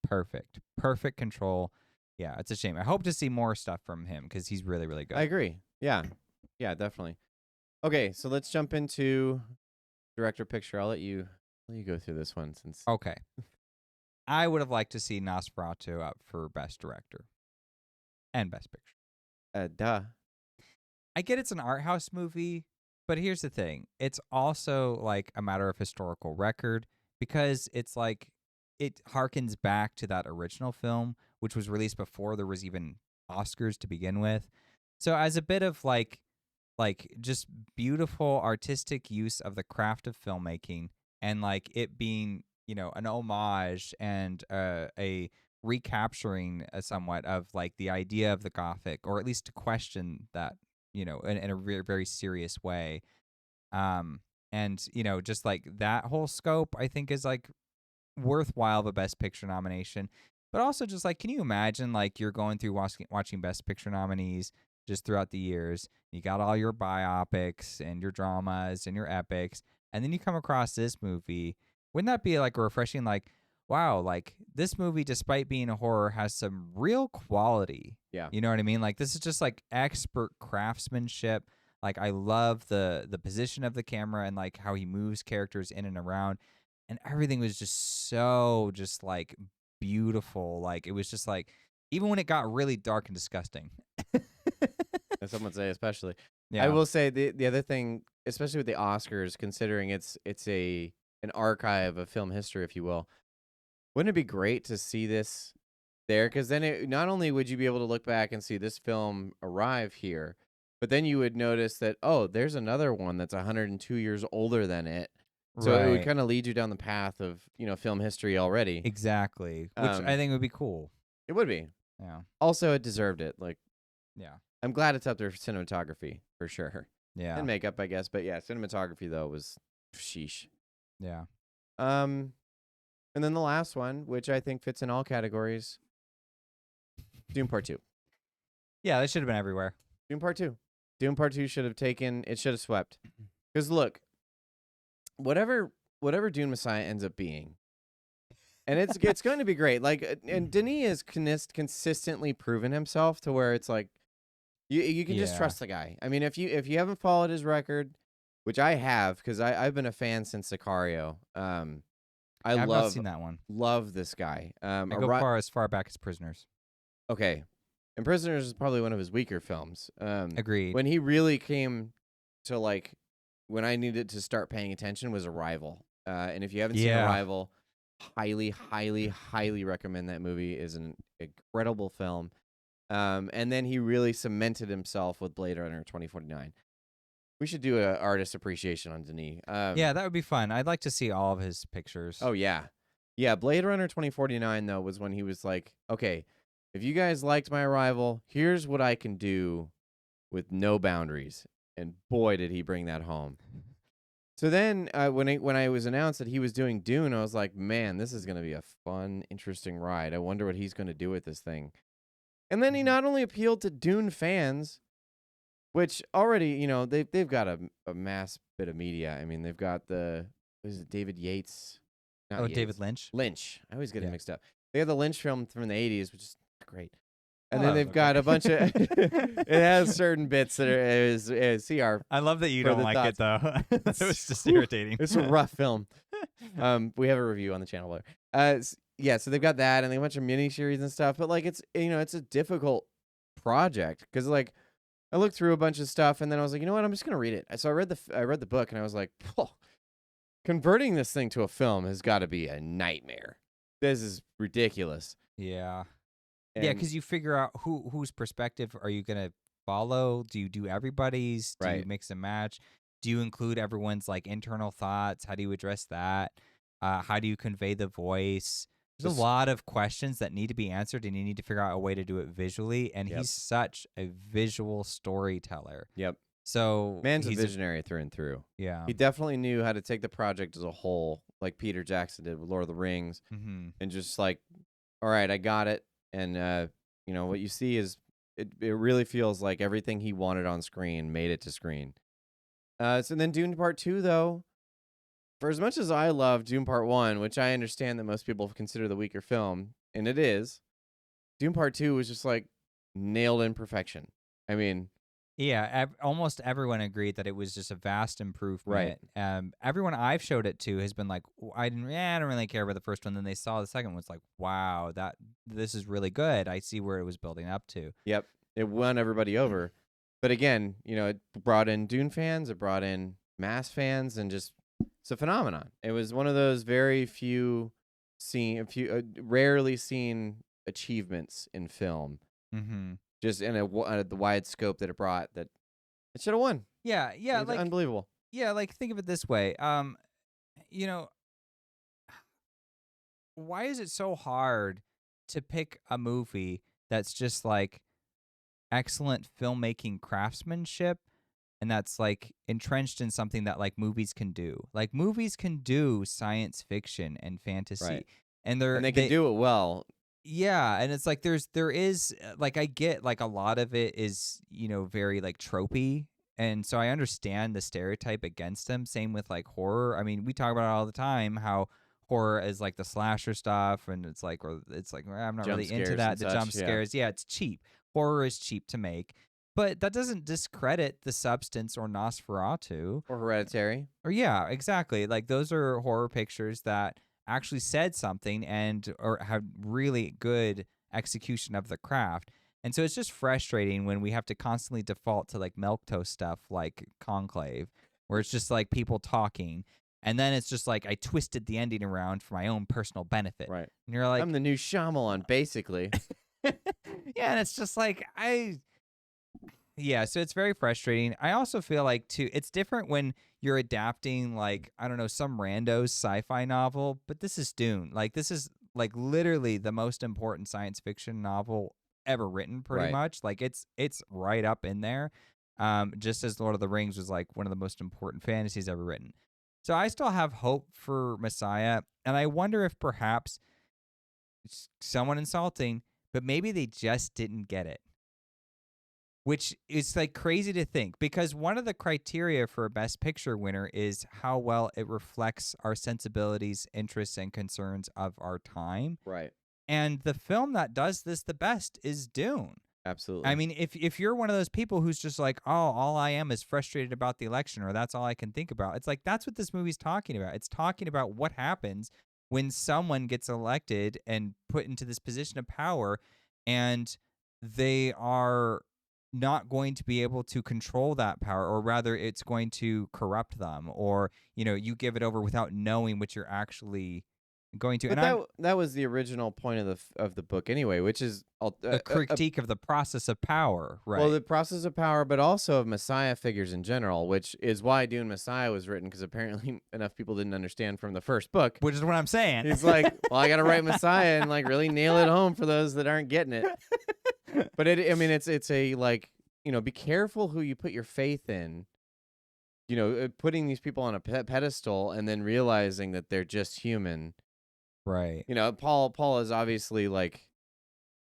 B: perfect control. Yeah, it's a shame. I hope to see more stuff from him because he's really, really good.
A: I agree. Yeah, definitely. Okay, so let's jump into director picture. I'll let you go through this one since.
B: Okay. I would have liked to see Nosferatu up for best director and best picture.
A: Duh.
B: I get it's an art house movie, but here's the thing: it's also like a matter of historical record because it's like. It harkens back to that original film, which was released before there was even Oscars to begin with. So as a bit of like just beautiful artistic use of the craft of filmmaking, and like it being, an homage and a recapturing somewhat of like the idea of the Gothic, or at least to question that, in a very, very serious way. And just like that whole scope, I think is like worthwhile of a best picture nomination. But also just like, can you imagine like you're going through watching best picture nominees just throughout the years, you got all your biopics and your dramas and your epics, and then you come across this movie. Wouldn't that be like a refreshing, like, wow, like this movie, despite being a horror, has some real quality.
A: Yeah.
B: You know what I mean? Like this is just like expert craftsmanship. Like I love the position of the camera and like how he moves characters in and around. And everything was just so just like beautiful. Like it was just like, even when it got really dark and disgusting.
A: As someone say, especially.
B: Yeah.
A: I will say the other thing, especially with the Oscars, considering it's an archive of film history, if you will. Wouldn't it be great to see this there? Because then not only would you be able to look back and see this film arrive here, but then you would notice that, oh, there's another one that's 102 years older than it. So it would kind of lead you down the path of, film history already.
B: Exactly. Which I think would be cool.
A: It would be.
B: Yeah.
A: Also, it deserved it. Like,
B: yeah.
A: I'm glad it's up there for cinematography, for sure.
B: Yeah.
A: And makeup, I guess. But yeah, cinematography, though, was sheesh.
B: Yeah.
A: And then the last one, which I think fits in all categories, Doom Part 2.
B: Yeah, that should have been everywhere.
A: Doom Part 2. Doom Part 2 should have swept. Because look, whatever Dune Messiah ends up being, and it's going to be great. Like, and Denis has consistently proven himself to where it's like you can just trust the guy. I mean, if you haven't followed his record, which I have, because I've been a fan since Sicario. I've not
B: seen that one.
A: Love this guy.
B: I go as far back as Prisoners.
A: Okay, and Prisoners is probably one of his weaker films.
B: Agreed.
A: When he really came to like when I needed to start paying attention was Arrival. And if you haven't seen
B: Yeah.
A: Arrival, highly, highly, highly recommend that movie. Is an incredible film. And then he really cemented himself with Blade Runner 2049. We should do an artist appreciation on Denis.
B: Yeah, that would be fun. I'd like to see all of his pictures.
A: Oh, yeah. Yeah, Blade Runner 2049, though, was when he was like, okay, if you guys liked my Arrival, here's what I can do with no boundaries. And boy, did he bring that home. So then when I was announced that he was doing Dune, I was like, man, this is going to be a fun, interesting ride. I wonder what he's going to do with this thing. And then he not only appealed to Dune fans, which already, you know, they've got a mass bit of media. I mean, they've got David Yates? Not Yates.
B: David Lynch.
A: Lynch. I always get it mixed up. They have the Lynch film from the 80s, which is great. And
B: Oh,
A: then they've got a bunch of it has certain bits that are CR.
B: I love that you
A: for
B: don't
A: the
B: like it though. It was just
A: Whew.
B: irritating.
A: It's a rough film. We have a review on the channel later. Yeah, so they've got that and a bunch of miniseries and stuff. But like, it's it's a difficult project because like I looked through a bunch of stuff and then I was like, you know what, I'm just gonna read it. So I read the book and I was like, converting this thing to a film has got to be a nightmare. This is ridiculous.
B: Yeah.
A: And
B: Yeah, because you figure out whose perspective are you gonna follow? Do you do everybody's? Do you
A: Right.
B: mix and match? Do you include everyone's like internal thoughts? How do you address that? How do you convey the voice? There's
A: Just-
B: a lot of questions that need to be answered, and you need to figure out a way to do it visually. And
A: Yep.
B: he's such a visual storyteller.
A: Yep.
B: So
A: Man's a
B: he's
A: visionary through and through.
B: yeah.
A: He definitely knew how to take the project as a whole, like Peter Jackson did with Lord of the Rings,
B: Mm-hmm.
A: and just like, all right, I got it. And what you see is it really feels like everything he wanted on screen made it to screen. So then Dune Part 2, though, for as much as I love Dune Part 1, which I understand that most people consider the weaker film, and it is, Dune Part 2 was just like nailed in perfection. I mean,
B: Yeah, almost everyone agreed that it was just a vast improvement. Everyone I've showed it to has been like, I don't really care about the first one. Then they saw the second one, it's like, wow, this is really good. I see where it was building up to.
A: yep, it won everybody over. But again, it brought in Dune fans, it brought in mass fans, and just it's a phenomenon. It was one of those very rarely seen achievements in film.
B: Mm-hmm.
A: Just in the wide scope that it brought, that it should have won.
B: Yeah,
A: It's
B: like
A: unbelievable.
B: yeah, like think of it this way. Why is it so hard to pick a movie that's just like excellent filmmaking craftsmanship and that's like entrenched in something that like movies can do? Like movies can do science fiction and fantasy.
A: Right.
B: And
A: They can do it well.
B: Yeah, and it's like there is like I get like a lot of it is, very like tropey. And so I understand the stereotype against them. Same with like horror. I mean, we talk about it all the time how horror is like the slasher stuff and it's like I'm not
A: Jump
B: really into
A: scares
B: that.
A: and
B: The
A: such,
B: jump
A: yeah.
B: scares. Yeah, it's cheap. Horror is cheap to make. But that doesn't discredit The Substance or Nosferatu.
A: Or Hereditary.
B: Or yeah, exactly. Like those are horror pictures that actually said something or have really good execution of the craft. And so it's just frustrating when we have to constantly default to like milquetoast stuff like Conclave, where it's just like people talking. And then it's just like I twisted the ending around for my own personal benefit.
A: Right.
B: And you're like,
A: I'm the new Shyamalan, basically.
B: yeah, and it's just like yeah, so it's very frustrating. I also feel like too it's different when you're adapting like, I don't know, some rando's sci-fi novel, but this is Dune. Like this is like literally the most important science fiction novel ever written pretty
A: Right.
B: much. Like it's right up in there. Just as Lord of the Rings was like one of the most important fantasies ever written. So I still have hope for Messiah, and I wonder if perhaps it's someone insulting, but maybe they just didn't get it. Which is like crazy to think because one of the criteria for a Best Picture winner is how well it reflects our sensibilities, interests, and concerns of our time.
A: Right.
B: And the film that does this the best is Dune.
A: Absolutely.
B: I mean, if you're one of those people who's just like, oh, all I am is frustrated about the election or that's all I can think about. It's like that's what this movie's talking about. It's talking about what happens when someone gets elected and put into this position of power and they are not going to be able to control that power, or rather it's going to corrupt them, or you give it over without knowing what you're actually going to.
A: But
B: And
A: that was the original point of the book anyway, which is
B: a critique of the process of power, right?
A: Well, the process of power, but also of Messiah figures in general, which is why Dune Messiah was written, because apparently enough people didn't understand from the first book.
B: Which is what I'm saying.
A: He's like, well, I got to write Messiah and like really nail it home for those that aren't getting it. But it's a like, be careful who you put your faith in. Putting these people on a pedestal and then realizing that they're just human.
B: Right.
A: Paul is obviously like,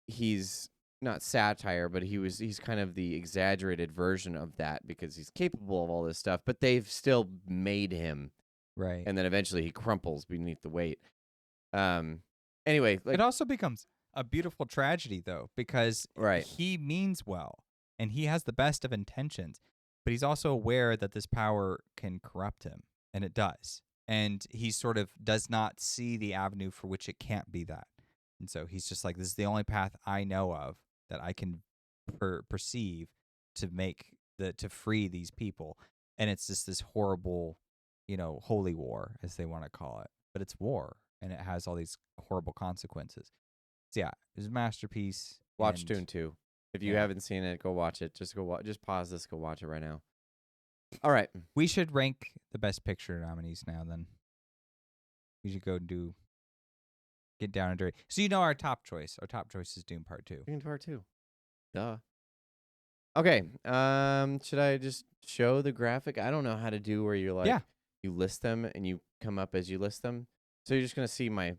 A: he's not satire, but he's kind of the exaggerated version of that because he's capable of all this stuff, but they've still made him.
B: Right.
A: And then eventually he crumples beneath the weight. Anyway,
B: it also becomes a beautiful tragedy though, because he means well and he has the best of intentions, but he's also aware that this power can corrupt him, and it does. And he sort of does not see the avenue for which it can't be that. And so he's just like, this is the only path I know of that I can perceive to free these people. And it's just this horrible, holy war, as they want to call it. But it's war, and it has all these horrible consequences. So yeah, it was a masterpiece.
A: Watch Dune 2. If you haven't seen it, go watch it. Just pause this, go watch it right now. All right.
B: We should rank the Best Picture nominees now, then. We should go get down and dirty. So our top choice. Our top choice is Dune Part 2.
A: Dune Part 2. Duh. Okay. Should I just show the graphic? I don't know how to do where you're like, you list them and you come up as you list them. So you're just going to see my,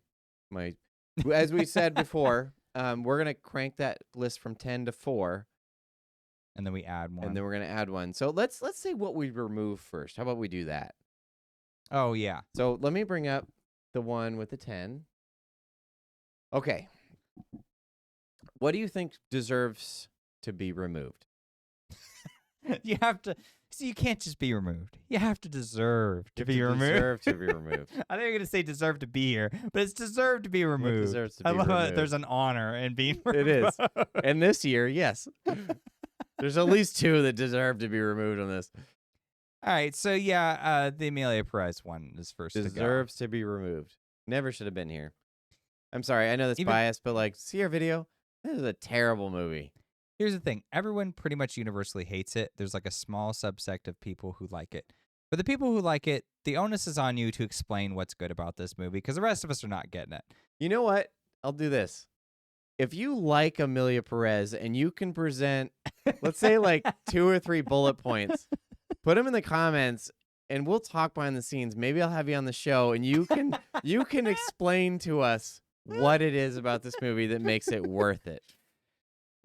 A: as we said before, we're going to crank that list from 10 to 4.
B: And then we add one.
A: And then we're going to add one. So let's say what we remove first. How about we do that?
B: Oh, yeah.
A: So let me bring up the one with the 10. Okay. What do you think deserves to be removed?
B: You have to. See, you can't just be removed. You have to deserve to be removed.
A: Deserve to be removed.
B: I think you're going to say deserve to be here, but it's deserved to be removed.
A: What deserves to be
B: I love
A: removed?
B: how there's an honor in being removed.
A: It is. And this year, yes. There's at least 2 that deserve to be removed on this.
B: All right, so yeah, the Amelia Perez one is first.
A: Deserves to be removed. Never should have been here. I'm sorry, I know that's biased, but like, see our video? This is a terrible movie.
B: Here's the thing. Everyone pretty much universally hates it. There's like a small subsect of people who like it. For the people who like it, the onus is on you to explain what's good about this movie, because the rest of us are not getting it.
A: You know what? I'll do this. If you like Amelia Perez and you can present, let's say like 2 or 3 bullet points, put them in the comments and we'll talk behind the scenes. Maybe I'll have you on the show and you can explain to us what it is about this movie that makes it worth it.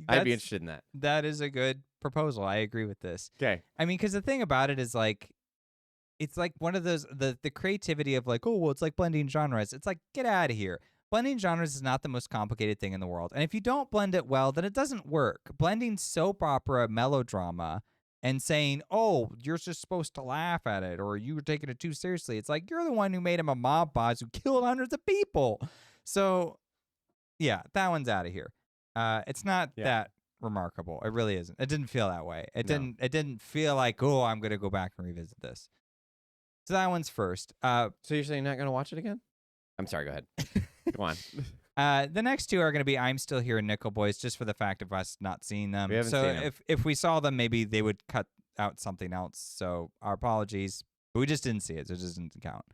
A: I'd be interested in that.
B: That is a good proposal. I agree with this.
A: Okay.
B: I mean, because the thing about it is like, it's like one of those, the creativity of like, oh, well, it's like blending genres. It's like, get out of here. Blending genres is not the most complicated thing in the world. And if you don't blend it well, then it doesn't work. Blending soap opera melodrama and saying, oh, you're just supposed to laugh at it, or you were taking it too seriously. It's like, you're the one who made him a mob boss who killed hundreds of people. So, yeah, that one's out of here. It's not that remarkable. It really isn't. It didn't feel that way. It didn't feel like, oh, I'm going to go back and revisit this. So that one's first.
A: So you're saying you're not going to watch it again? I'm sorry, go ahead. Go on.
B: The next 2 are going to be I'm Still Here and Nickel Boys, just for the fact of us not seeing them.
A: We haven't seen them.
B: If we saw them, maybe they would cut out something else. So our apologies. But we just didn't see it, so it just didn't count.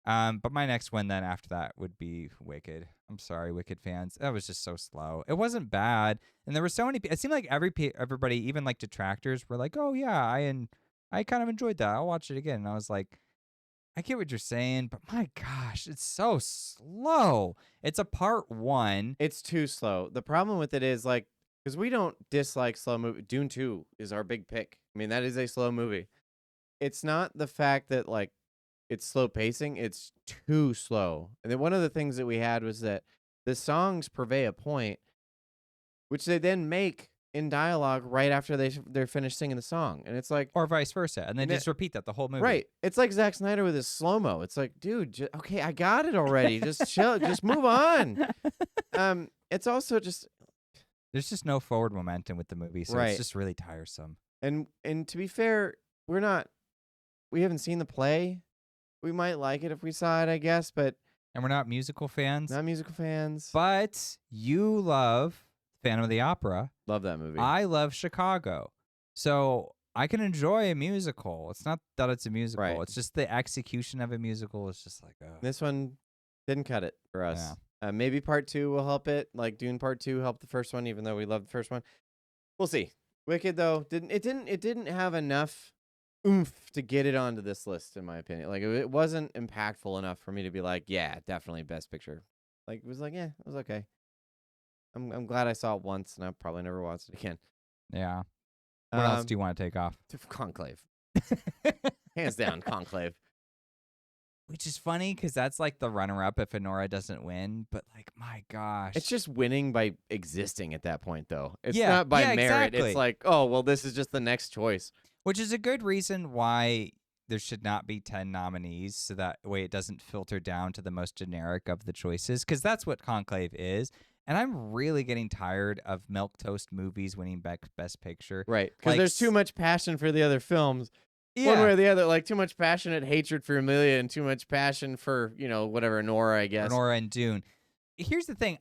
B: But my next one then after that would be Wicked. I'm sorry, Wicked fans. That was just so slow. It wasn't bad. And there were so many people. It seemed like everybody, even like detractors, were like, oh, yeah, I kind of enjoyed that. I'll watch it again. And I was like, I get what you're saying, but my gosh, it's so slow. It's a part 1.
A: It's too slow. The problem with it is like, because we don't dislike slow movie. Dune 2 is our big pick. I mean, that is a slow movie. It's not the fact that like it's slow pacing. It's too slow. And then one of the things that we had was that the songs purvey a point, which they then make in dialogue right after they're finished singing the song. And it's like,
B: or vice versa. And then just repeat that the whole movie.
A: Right. It's like Zack Snyder with his slow-mo. It's like, dude, okay, I got it already. Just chill. Just move on. It's also just,
B: There's just no forward momentum with the movie, so it's
A: Right.
B: just really tiresome.
A: And to be fair, we haven't seen the play. We might like it if we saw it, I guess, but
B: And we're not musical fans,
A: not musical fans.
B: but you love Phantom of the Opera.
A: Love that movie.
B: I love Chicago. So I can enjoy a musical. It's not that it's a musical.
A: Right.
B: It's just the execution of a musical is just like,
A: This one didn't cut it for us.
B: Yeah.
A: Maybe part 2 will help it. Like Dune Part 2 helped the first one, even though we loved the first one. We'll see. Wicked though didn't have enough oomph to get it onto this list, in my opinion. Like it wasn't impactful enough for me to be like, yeah, definitely Best Picture. Like it was like, yeah, it was okay. I'm glad I saw it once, and I'll probably never watch it again.
B: yeah. What else do you want to take off?
A: Conclave, hands down, Conclave.
B: Which is funny because that's like the runner-up if Anora doesn't win. But like, my gosh,
A: It's just winning by existing at that point, though. It's
B: Yeah,
A: not by
B: yeah,
A: merit.
B: exactly.
A: It's like, oh, well, this is just the next choice.
B: which is a good reason why there should not be 10 nominees, so that way it doesn't filter down to the most generic of the choices, because that's what Conclave is. And I'm really getting tired of milquetoast movies winning Best Picture.
A: Right. Because
B: Like,
A: there's too much passion for the other films.
B: Yeah.
A: One way or the other. Like, too much passionate hatred for Amelia and too much passion for, whatever, Nora, I guess.
B: Nora and Dune. Here's the thing.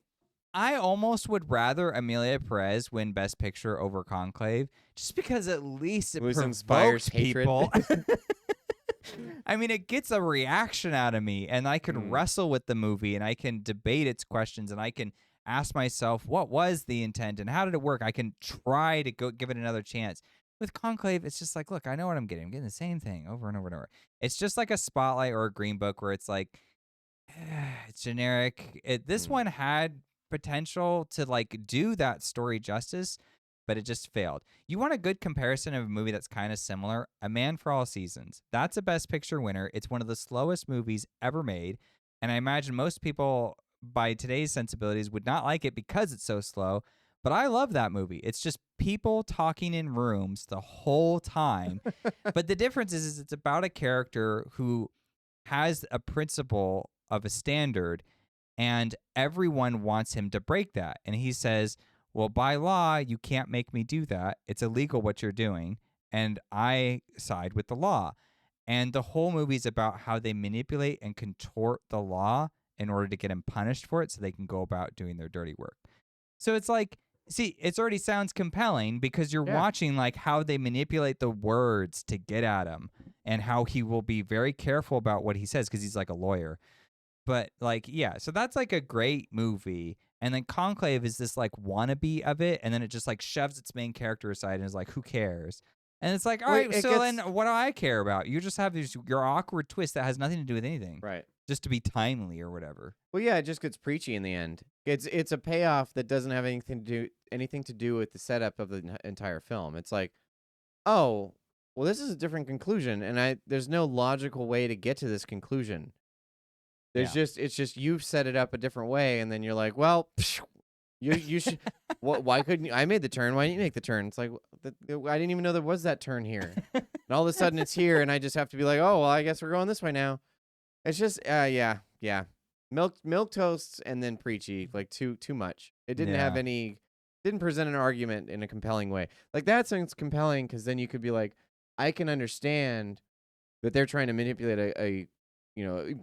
B: I almost would rather Amelia Perez win Best Picture over Conclave, just because at least it
A: inspires
B: provokes people.
A: hatred.
B: I mean, it gets a reaction out of me, and I can wrestle with the movie, and I can debate its questions, and I can ask myself, what was the intent, and how did it work? I can try to give it another chance. With Conclave, it's just like, look, I know what I'm getting. I'm getting the same thing over and over and over. It's just like a Spotlight or a Green Book, where it's like, it's generic. This one had potential to like do that story justice, but it just failed. You want a good comparison of a movie that's kind of similar? A Man for All Seasons. That's a Best Picture winner. It's one of the slowest movies ever made, and I imagine most people by today's sensibilities would not like it because it's so slow. But I love that movie. It's just people talking in rooms the whole time. But the difference is it's about a character who has a principle of a standard, and everyone wants him to break that. And he says, well, by law, you can't make me do that. It's illegal what you're doing. And I side with the law. And the whole movie is about how they manipulate and contort the law in order to get him punished for it so they can go about doing their dirty work. So it's like, see, it already sounds compelling because you're watching like how they manipulate the words to get at him, and how he will be very careful about what he says because he's like a lawyer. But like, yeah, so that's like a great movie. And then Conclave is this like wannabe of it, and then it just like shoves its main character aside and is like, who cares? And it's like, all right, so then what do I care about? You just have your awkward twist that has nothing to do with anything.
A: Right.
B: Just to be timely or whatever.
A: Well, yeah, it just gets preachy in the end. It's a payoff that doesn't have anything to do with the setup of the entire film. It's like, oh, well, this is a different conclusion, and there's no logical way to get to this conclusion. It's just you've set it up a different way, and then you're like, well, you should. Why couldn't you? I made the turn. Why didn't you make the turn? It's like I didn't even know there was that turn here, and all of a sudden it's here, and I just have to be like, oh, well, I guess we're going this way now. It's just, yeah. Milk toasts and then preachy, like too much. It didn't have didn't present an argument in a compelling way. Like that sounds compelling because then you could be like, I can understand that they're trying to manipulate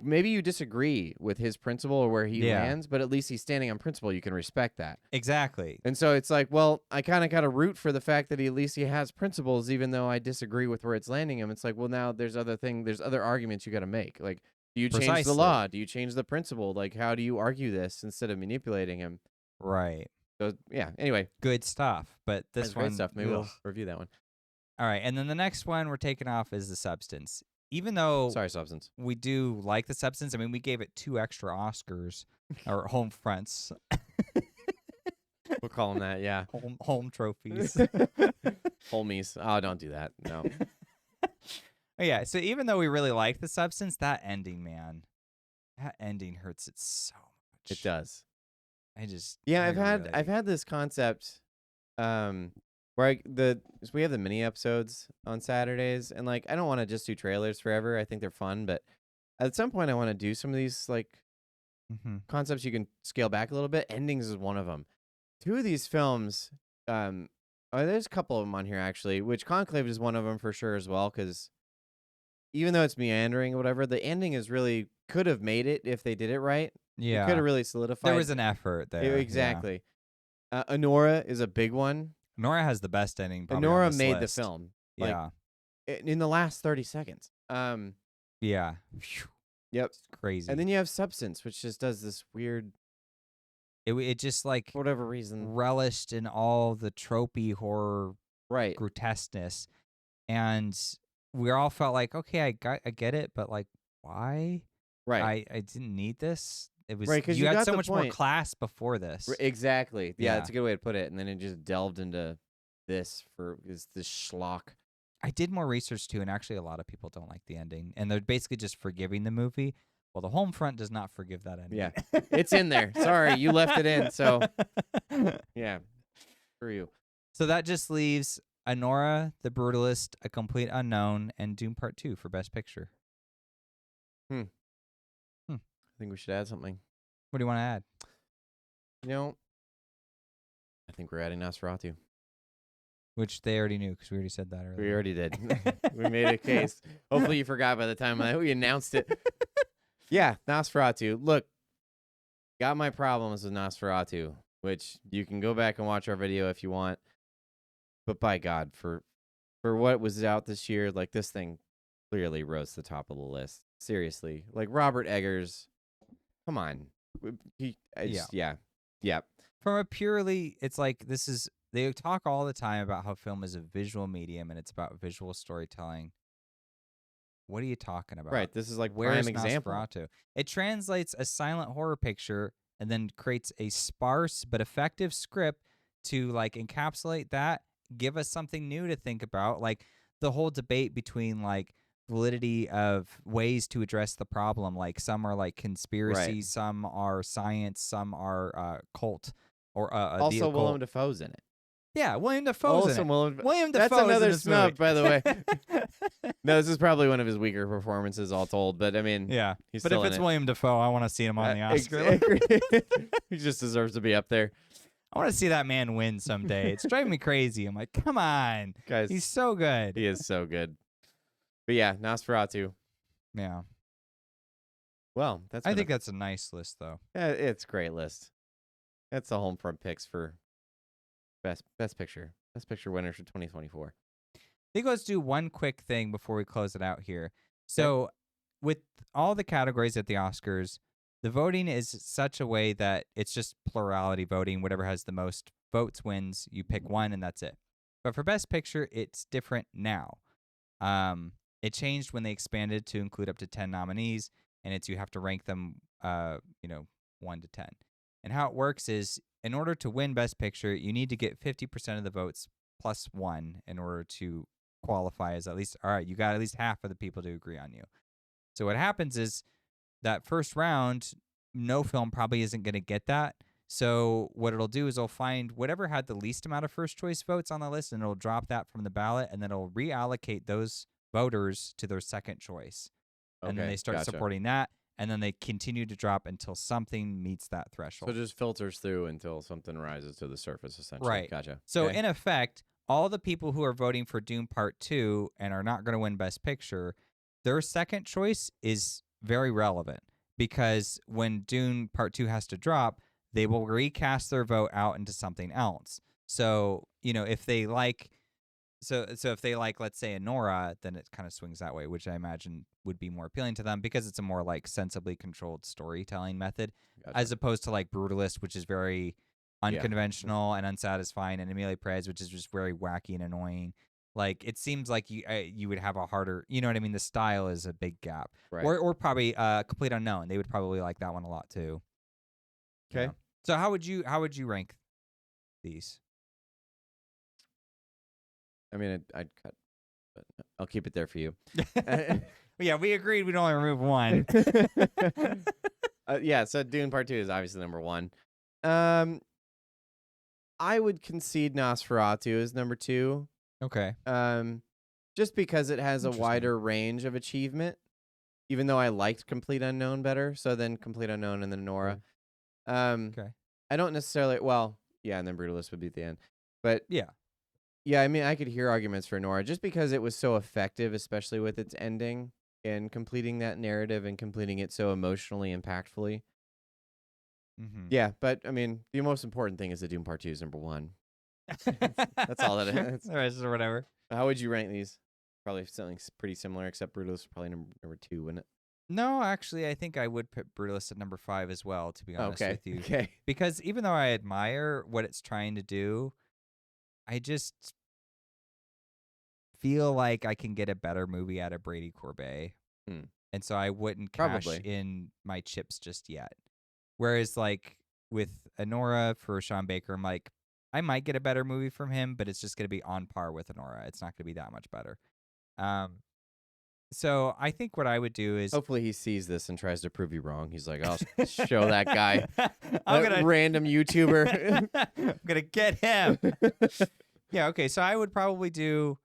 A: maybe you disagree with his principle or where he lands, but at least he's standing on principle. You can respect that.
B: Exactly.
A: And so it's like, well, I kind of got to root for the fact that at least he has principles, even though I disagree with where it's landing him. It's like, well, now there's other arguments you got to make. Like, do you change the law? Do you change the principle? Like, how do you argue this instead of manipulating him?
B: Right.
A: So, yeah, anyway.
B: Good stuff. But this one...
A: great stuff. Maybe we'll review that one.
B: All right, and then the next one we're taking off is The Substance. Even though...
A: Sorry, Substance.
B: We do like The Substance. I mean, we gave it 2 extra Oscars, or home fronts.
A: We'll call them that, yeah.
B: Home trophies.
A: Homies. Oh, don't do that. No.
B: Yeah, so even though we really like The Substance, that ending, man, that ending hurts it so much.
A: It does.
B: I've
A: had this concept, where we have the mini episodes on Saturdays, and like I don't want to just do trailers forever. I think they're fun, but at some point I want to do some of these like concepts you can scale back a little bit. Endings is one of them. two of these films, there's a couple of them on here actually, which Conclave is one of them for sure as well, because even though it's meandering or whatever, the ending is really could have made it if they did it right. It could
B: Yeah.
A: have really
B: There
A: solidified.
B: was an effort there.
A: Exactly. Anora is a big one.
B: Yeah. Nora has the best ending probably on
A: Anora
B: this
A: made
B: list.
A: the film. Like,
B: Yeah.
A: in the last 30 seconds.
B: Yeah.
A: Yep.
B: It's crazy.
A: And then you have Substance, which just does this weird,
B: it just like
A: for whatever reason,
B: relished in all the tropey horror
A: right?
B: grotesqueness, and we all felt like, okay, I get it, but like, why?
A: Right.
B: I didn't need this. It was
A: Right, 'cause
B: you
A: you
B: had
A: got
B: so
A: the
B: much more
A: point.
B: class before this.
A: Exactly. Yeah,
B: Yeah.
A: that's a good way to put it. And then it just delved into this schlock.
B: I did more research too, and actually, a lot of people don't like the ending, and they're basically just forgiving the movie. Well, the HolmFront does not forgive that ending.
A: Yeah, it's in there. Sorry, you left it in. So yeah, for you.
B: So that just leaves Anora, The Brutalist, A Complete Unknown, and Doom Part 2 for Best Picture.
A: I think we should add something.
B: What do you want to add?
A: You know, I think we're adding Nosferatu.
B: Which they already knew because we already said that earlier.
A: We already did. We made a case. Hopefully you forgot by the time we announced it. Yeah, Nosferatu. Look, got my problems with Nosferatu, which you can go back and watch our video if you want. But by God, for what was out this year, like this thing clearly rose to the top of the list. Seriously. Like Robert Eggers, come on. Yeah.
B: From a purely, it's like they talk all the time about how film is a visual medium and it's about visual storytelling. What are you talking about?
A: Right, this is like
B: Where's
A: prime example.
B: Nosferatu? It translates a silent horror picture and then creates a sparse but effective script to like encapsulate that, give us something new to think about. Like the whole debate between like validity of ways to address the problem. Like some are like conspiracy,
A: Right.
B: some are science, some are cult or
A: Also, Willem Dafoe's in it.
B: Yeah, William Dafoe's in it. William
A: That's
B: Dafoe is in
A: another
B: this
A: snub,
B: movie.
A: by the way. No, this is probably one of his weaker performances, all told. But I mean,
B: Yeah,
A: he's
B: but
A: still
B: if it's
A: in it.
B: William Dafoe, I want to see him on the Oscar.
A: Exactly. He just deserves to be up there,
B: I want to see that man win someday. It's driving me crazy. I'm like, come on,
A: guys.
B: he's so good.
A: He is so good. But yeah, Nosferatu.
B: Yeah,
A: Well,
B: I think that's a nice list, though.
A: it's a great list. That's the HolmFront picks for best picture. Best picture winners for 2024.
B: I think let's do one quick thing before we close it out here. So, with all the categories at the Oscars, the voting is such a way that it's just plurality voting. Whatever has the most votes wins. You pick one, and that's it. But for Best Picture, it's different now. It changed when they expanded to include up to 10 nominees, and it's you have to rank them, 1 to 10. And how it works is, in order to win Best Picture, you need to get 50% of the votes plus 1 in order to qualify as at least, all right, you got at least half of the people to agree on you. So what happens is that first round, no film probably isn't going to get that. So what it'll do is it'll find whatever had the least amount of first choice votes on the list, and it'll drop that from the ballot, and then it'll reallocate those voters to their second choice. And then they start supporting that, and then they continue to drop until something meets that threshold.
A: So it just filters through until something rises to the surface, essentially.
B: Right.
A: Gotcha.
B: So
A: okay.
B: In effect, all the people who are voting for Doom Part 2 and are not going to win Best Picture, their second choice is very relevant, because when Doom Part 2 has to drop, they will recast their vote out into something else. So, if they like, if they like, let's say, Anora, then it kind of swings that way, which I imagine would be more appealing to them because it's a more like sensibly controlled storytelling method, as opposed to like Brutalist, which is very unconventional and unsatisfying, and Emilia Perez, which is just very wacky and annoying. Like, it seems like you would have a harder, you know what I mean? The style is a big gap.
A: Right.
B: Or probably Complete Unknown. They would probably like that one a lot too.
A: Okay.
B: So how would you rank these?
A: I mean, I'd cut, but I'll keep it there for you.
B: Yeah, we agreed we'd only remove one.
A: So Dune Part 2 is obviously number 1. I would concede Nosferatu as number 2.
B: Okay.
A: Just because it has a wider range of achievement, even though I liked Complete Unknown better. So then Complete Unknown and then Nora.
B: Okay.
A: I don't necessarily, Yeah, and then Brutalist would be at the end. But
B: Yeah.
A: yeah, I mean, I could hear arguments for Nora just because it was so effective, especially with its ending and completing that narrative and completing it so emotionally impactfully.
B: Mm-hmm.
A: Yeah, but I mean, the most important thing is the Doom Part 2 is number 1. That's all that is.
B: The rest or whatever.
A: How would you rank these? Probably something pretty similar, except Brutalist is probably number 2, wouldn't it?
B: No, actually, I think I would put Brutalist at number 5 as well, to be honest
A: Okay.
B: with you.
A: Okay.
B: Because even though I admire what it's trying to do, I just feel like I can get a better movie out of Brady Corbet.
A: Hmm.
B: And so I wouldn't cash
A: Probably.
B: in my chips just yet. Whereas, like, with Anora for Sean Baker, I'm like, I might get a better movie from him, but it's just going to be on par with Anora. It's not going to be that much better. So I think what I would do is
A: Hopefully he sees this and tries to prove you wrong. He's like, I'll show that guy.
B: I'm
A: that
B: gonna
A: random YouTuber.
B: I'm gonna get him. Yeah, okay. So I would probably do.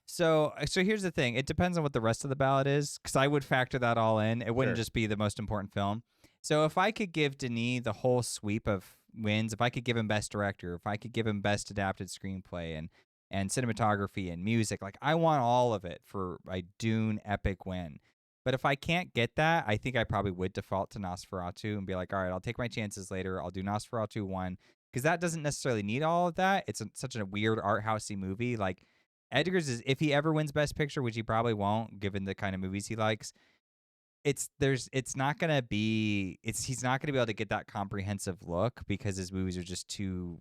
B: So here's the thing. It depends on what the rest of the ballot is, because I would factor that all in. It wouldn't
A: Sure.
B: just be the most important film. So if I could give Denis the whole sweep of wins, if I could give him Best Director, if I could give him Best Adapted Screenplay and cinematography and music, like I want all of it for a Dune epic win. But if I can't get that, I think I probably would default to Nosferatu and be like, all right, I'll take my chances later. I'll do Nosferatu 1, because that doesn't necessarily need all of that. It's such a weird art housey movie. Like Edgar's is, if he ever wins Best Picture, which he probably won't, given the kind of movies he likes, he's not gonna be able to get that comprehensive look because his movies are just too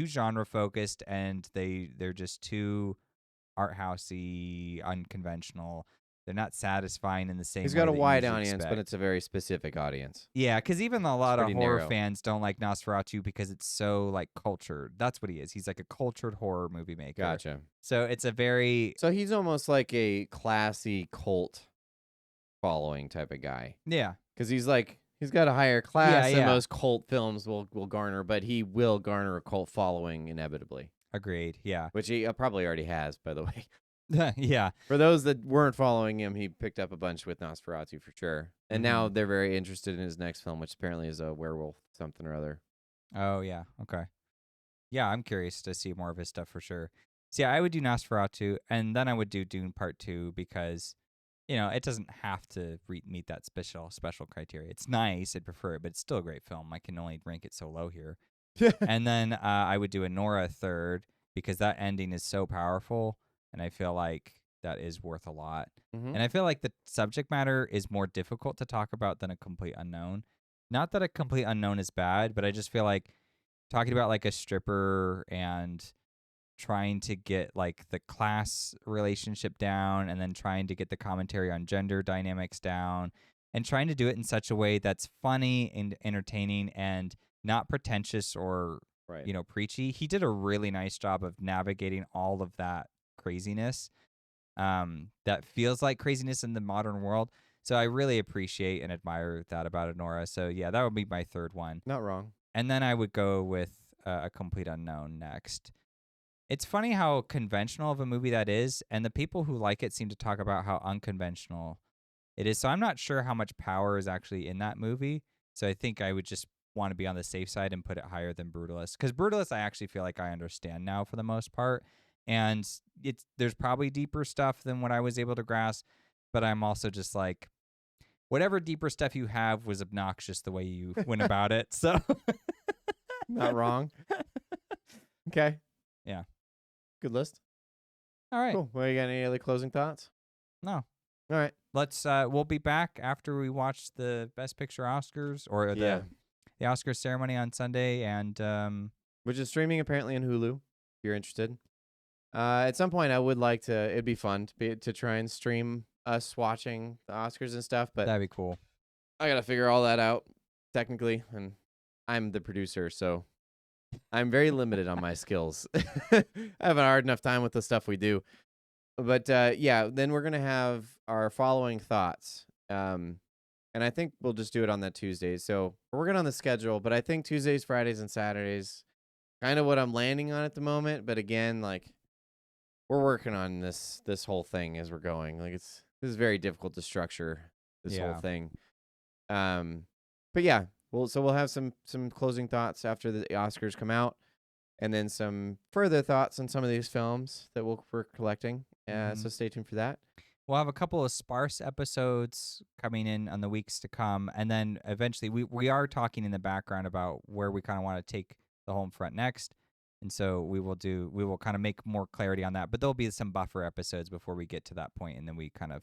B: genre focused, and they're just too art housey, unconventional. They're not satisfying in the same
A: He's
B: way
A: got a
B: that you
A: wide
B: usually
A: audience, but
B: expect.
A: it's a very specific audience.
B: Yeah, because even a lot of
A: pretty
B: horror
A: narrow.
B: fans don't like Nosferatu because it's so like cultured. That's what he is. He's like a cultured horror movie maker.
A: Gotcha.
B: So it's a very
A: So he's almost like a classy cult following type of guy.
B: yeah.
A: Because he's got a higher class than
B: yeah.
A: most cult films will garner, but he will garner a cult following inevitably,
B: Agreed. Yeah.
A: which he probably already has, by the way.
B: Yeah.
A: For those that weren't following him, he picked up a bunch with Nosferatu for sure. And now they're very interested in his next film, which apparently is a werewolf something or other.
B: Oh, yeah. Okay. Yeah, I'm curious to see more of his stuff for sure. So, yeah, I would do Nosferatu, and then I would do Dune Part 2 because, it doesn't have to meet that special criteria. It's nice. I'd prefer it, but it's still a great film. I can only rank it so low here. And then I would do Anora third because that ending is so powerful, and I feel like that is worth a lot.
A: Mm-hmm.
B: And I feel like the subject matter is more difficult to talk about than A Complete Unknown. Not that A Complete Unknown is bad, but I just feel like talking about like a stripper and trying to get like the class relationship down, and then trying to get the commentary on gender dynamics down, and trying to do it in such a way that's funny and entertaining and not pretentious or
A: Right.
B: preachy. He did a really nice job of navigating all of that craziness that feels like craziness in the modern world. So I really appreciate and admire that about Anora. So yeah, that would be my third one.
A: Not wrong.
B: And then I would go with A Complete Unknown next. It's funny how conventional of a movie that is, and the people who like it seem to talk about how unconventional it is. So I'm not sure how much power is actually in that movie. So I think I would just want to be on the safe side and put it higher than Brutalist. Because Brutalist, I actually feel like I understand now for the most part. And there's probably deeper stuff than what I was able to grasp. But I'm also just like, whatever deeper stuff you have was obnoxious the way you went about it. So
A: Not wrong. Okay.
B: Yeah.
A: Good list.
B: All right.
A: Cool. Well, you got any other closing thoughts?
B: No.
A: All right.
B: Let's we'll be back after we watch the Best Picture Oscars or the Oscar ceremony on Sunday, and
A: which is streaming apparently on Hulu if you're interested. At some point I would like to, it'd be fun to try and stream us watching the Oscars and stuff, but
B: that'd be cool.
A: I got to figure all that out technically, and I'm the producer, so I'm very limited on my skills. I have a hard enough time with the stuff we do. But yeah, then we're going to have our following thoughts. And I think we'll just do it on that Tuesday. So we're working on the schedule, but I think Tuesdays, Fridays, and Saturdays, kind of what I'm landing on at the moment. But again, like we're working on this whole thing as we're going. Like this is very difficult to structure this whole thing. But yeah, we'll have some closing thoughts after the Oscars come out, and then some further thoughts on some of these films that we're collecting. So stay tuned for that.
B: We'll have a couple of sparse episodes coming in on the weeks to come, and then eventually we are talking in the background about where we kind of want to take the HolmFront next, and so we will kind of make more clarity on that. But there'll be some buffer episodes before we get to that point, and then we kind of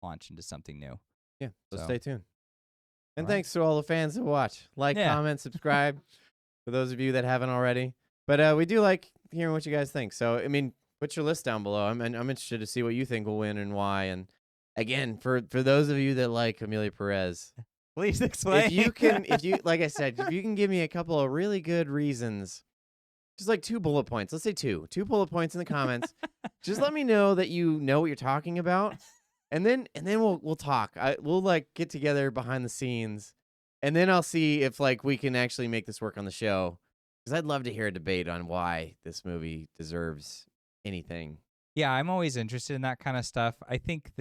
B: launch into something new.
A: Yeah, so
B: So-
A: stay tuned. And
B: All right.
A: thanks to all the fans that watch. Like,
B: Yeah.
A: comment, subscribe for those of you that haven't already. But we do like hearing what you guys think. So, I mean, put your list down below. I'm interested to see what you think will win and why. And again, for those of you that like Amelia Perez,
B: Please explain.
A: if you like I said, if you can give me a couple of really good reasons, just like 2 bullet points. Let's say 2 bullet points in the comments. Just let me know that you know what you're talking about. And then we'll talk. We'll like get together behind the scenes, and then I'll see if like we can actually make this work on the show. Because I'd love to hear a debate on why this movie deserves anything.
B: Yeah, I'm always interested in that kind of stuff. I think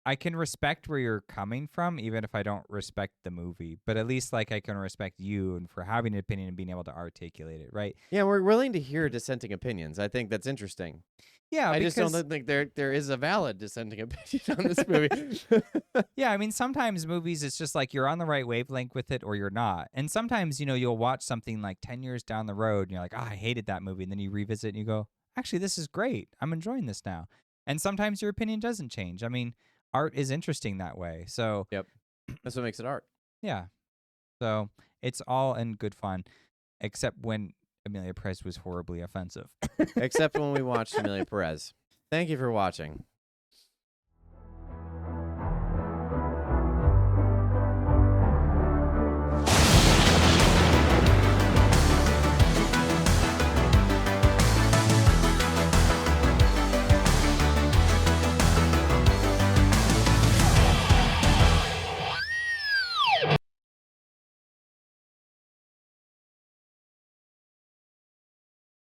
B: I can respect where you're coming from, even if I don't respect the movie. But at least like I can respect you and for having an opinion and being able to articulate it, right?
A: Yeah, we're willing to hear dissenting opinions. I think that's interesting.
B: Yeah,
A: I
B: because
A: just don't think there is a valid dissenting opinion on this movie.
B: yeah, I mean sometimes movies it's just like you're on the right wavelength with it or you're not. And sometimes, you'll watch something like 10 years down the road and you're like, "Oh, I hated that movie." And then you revisit and you go, "Actually, this is great. I'm enjoying this now." And sometimes your opinion doesn't change. I mean, art is interesting that way. So,
A: Yep. That's what makes it art.
B: yeah. So, it's all in good fun except when Amelia Perez was horribly offensive.
A: Except when we watched Amelia Perez. Thank you for watching.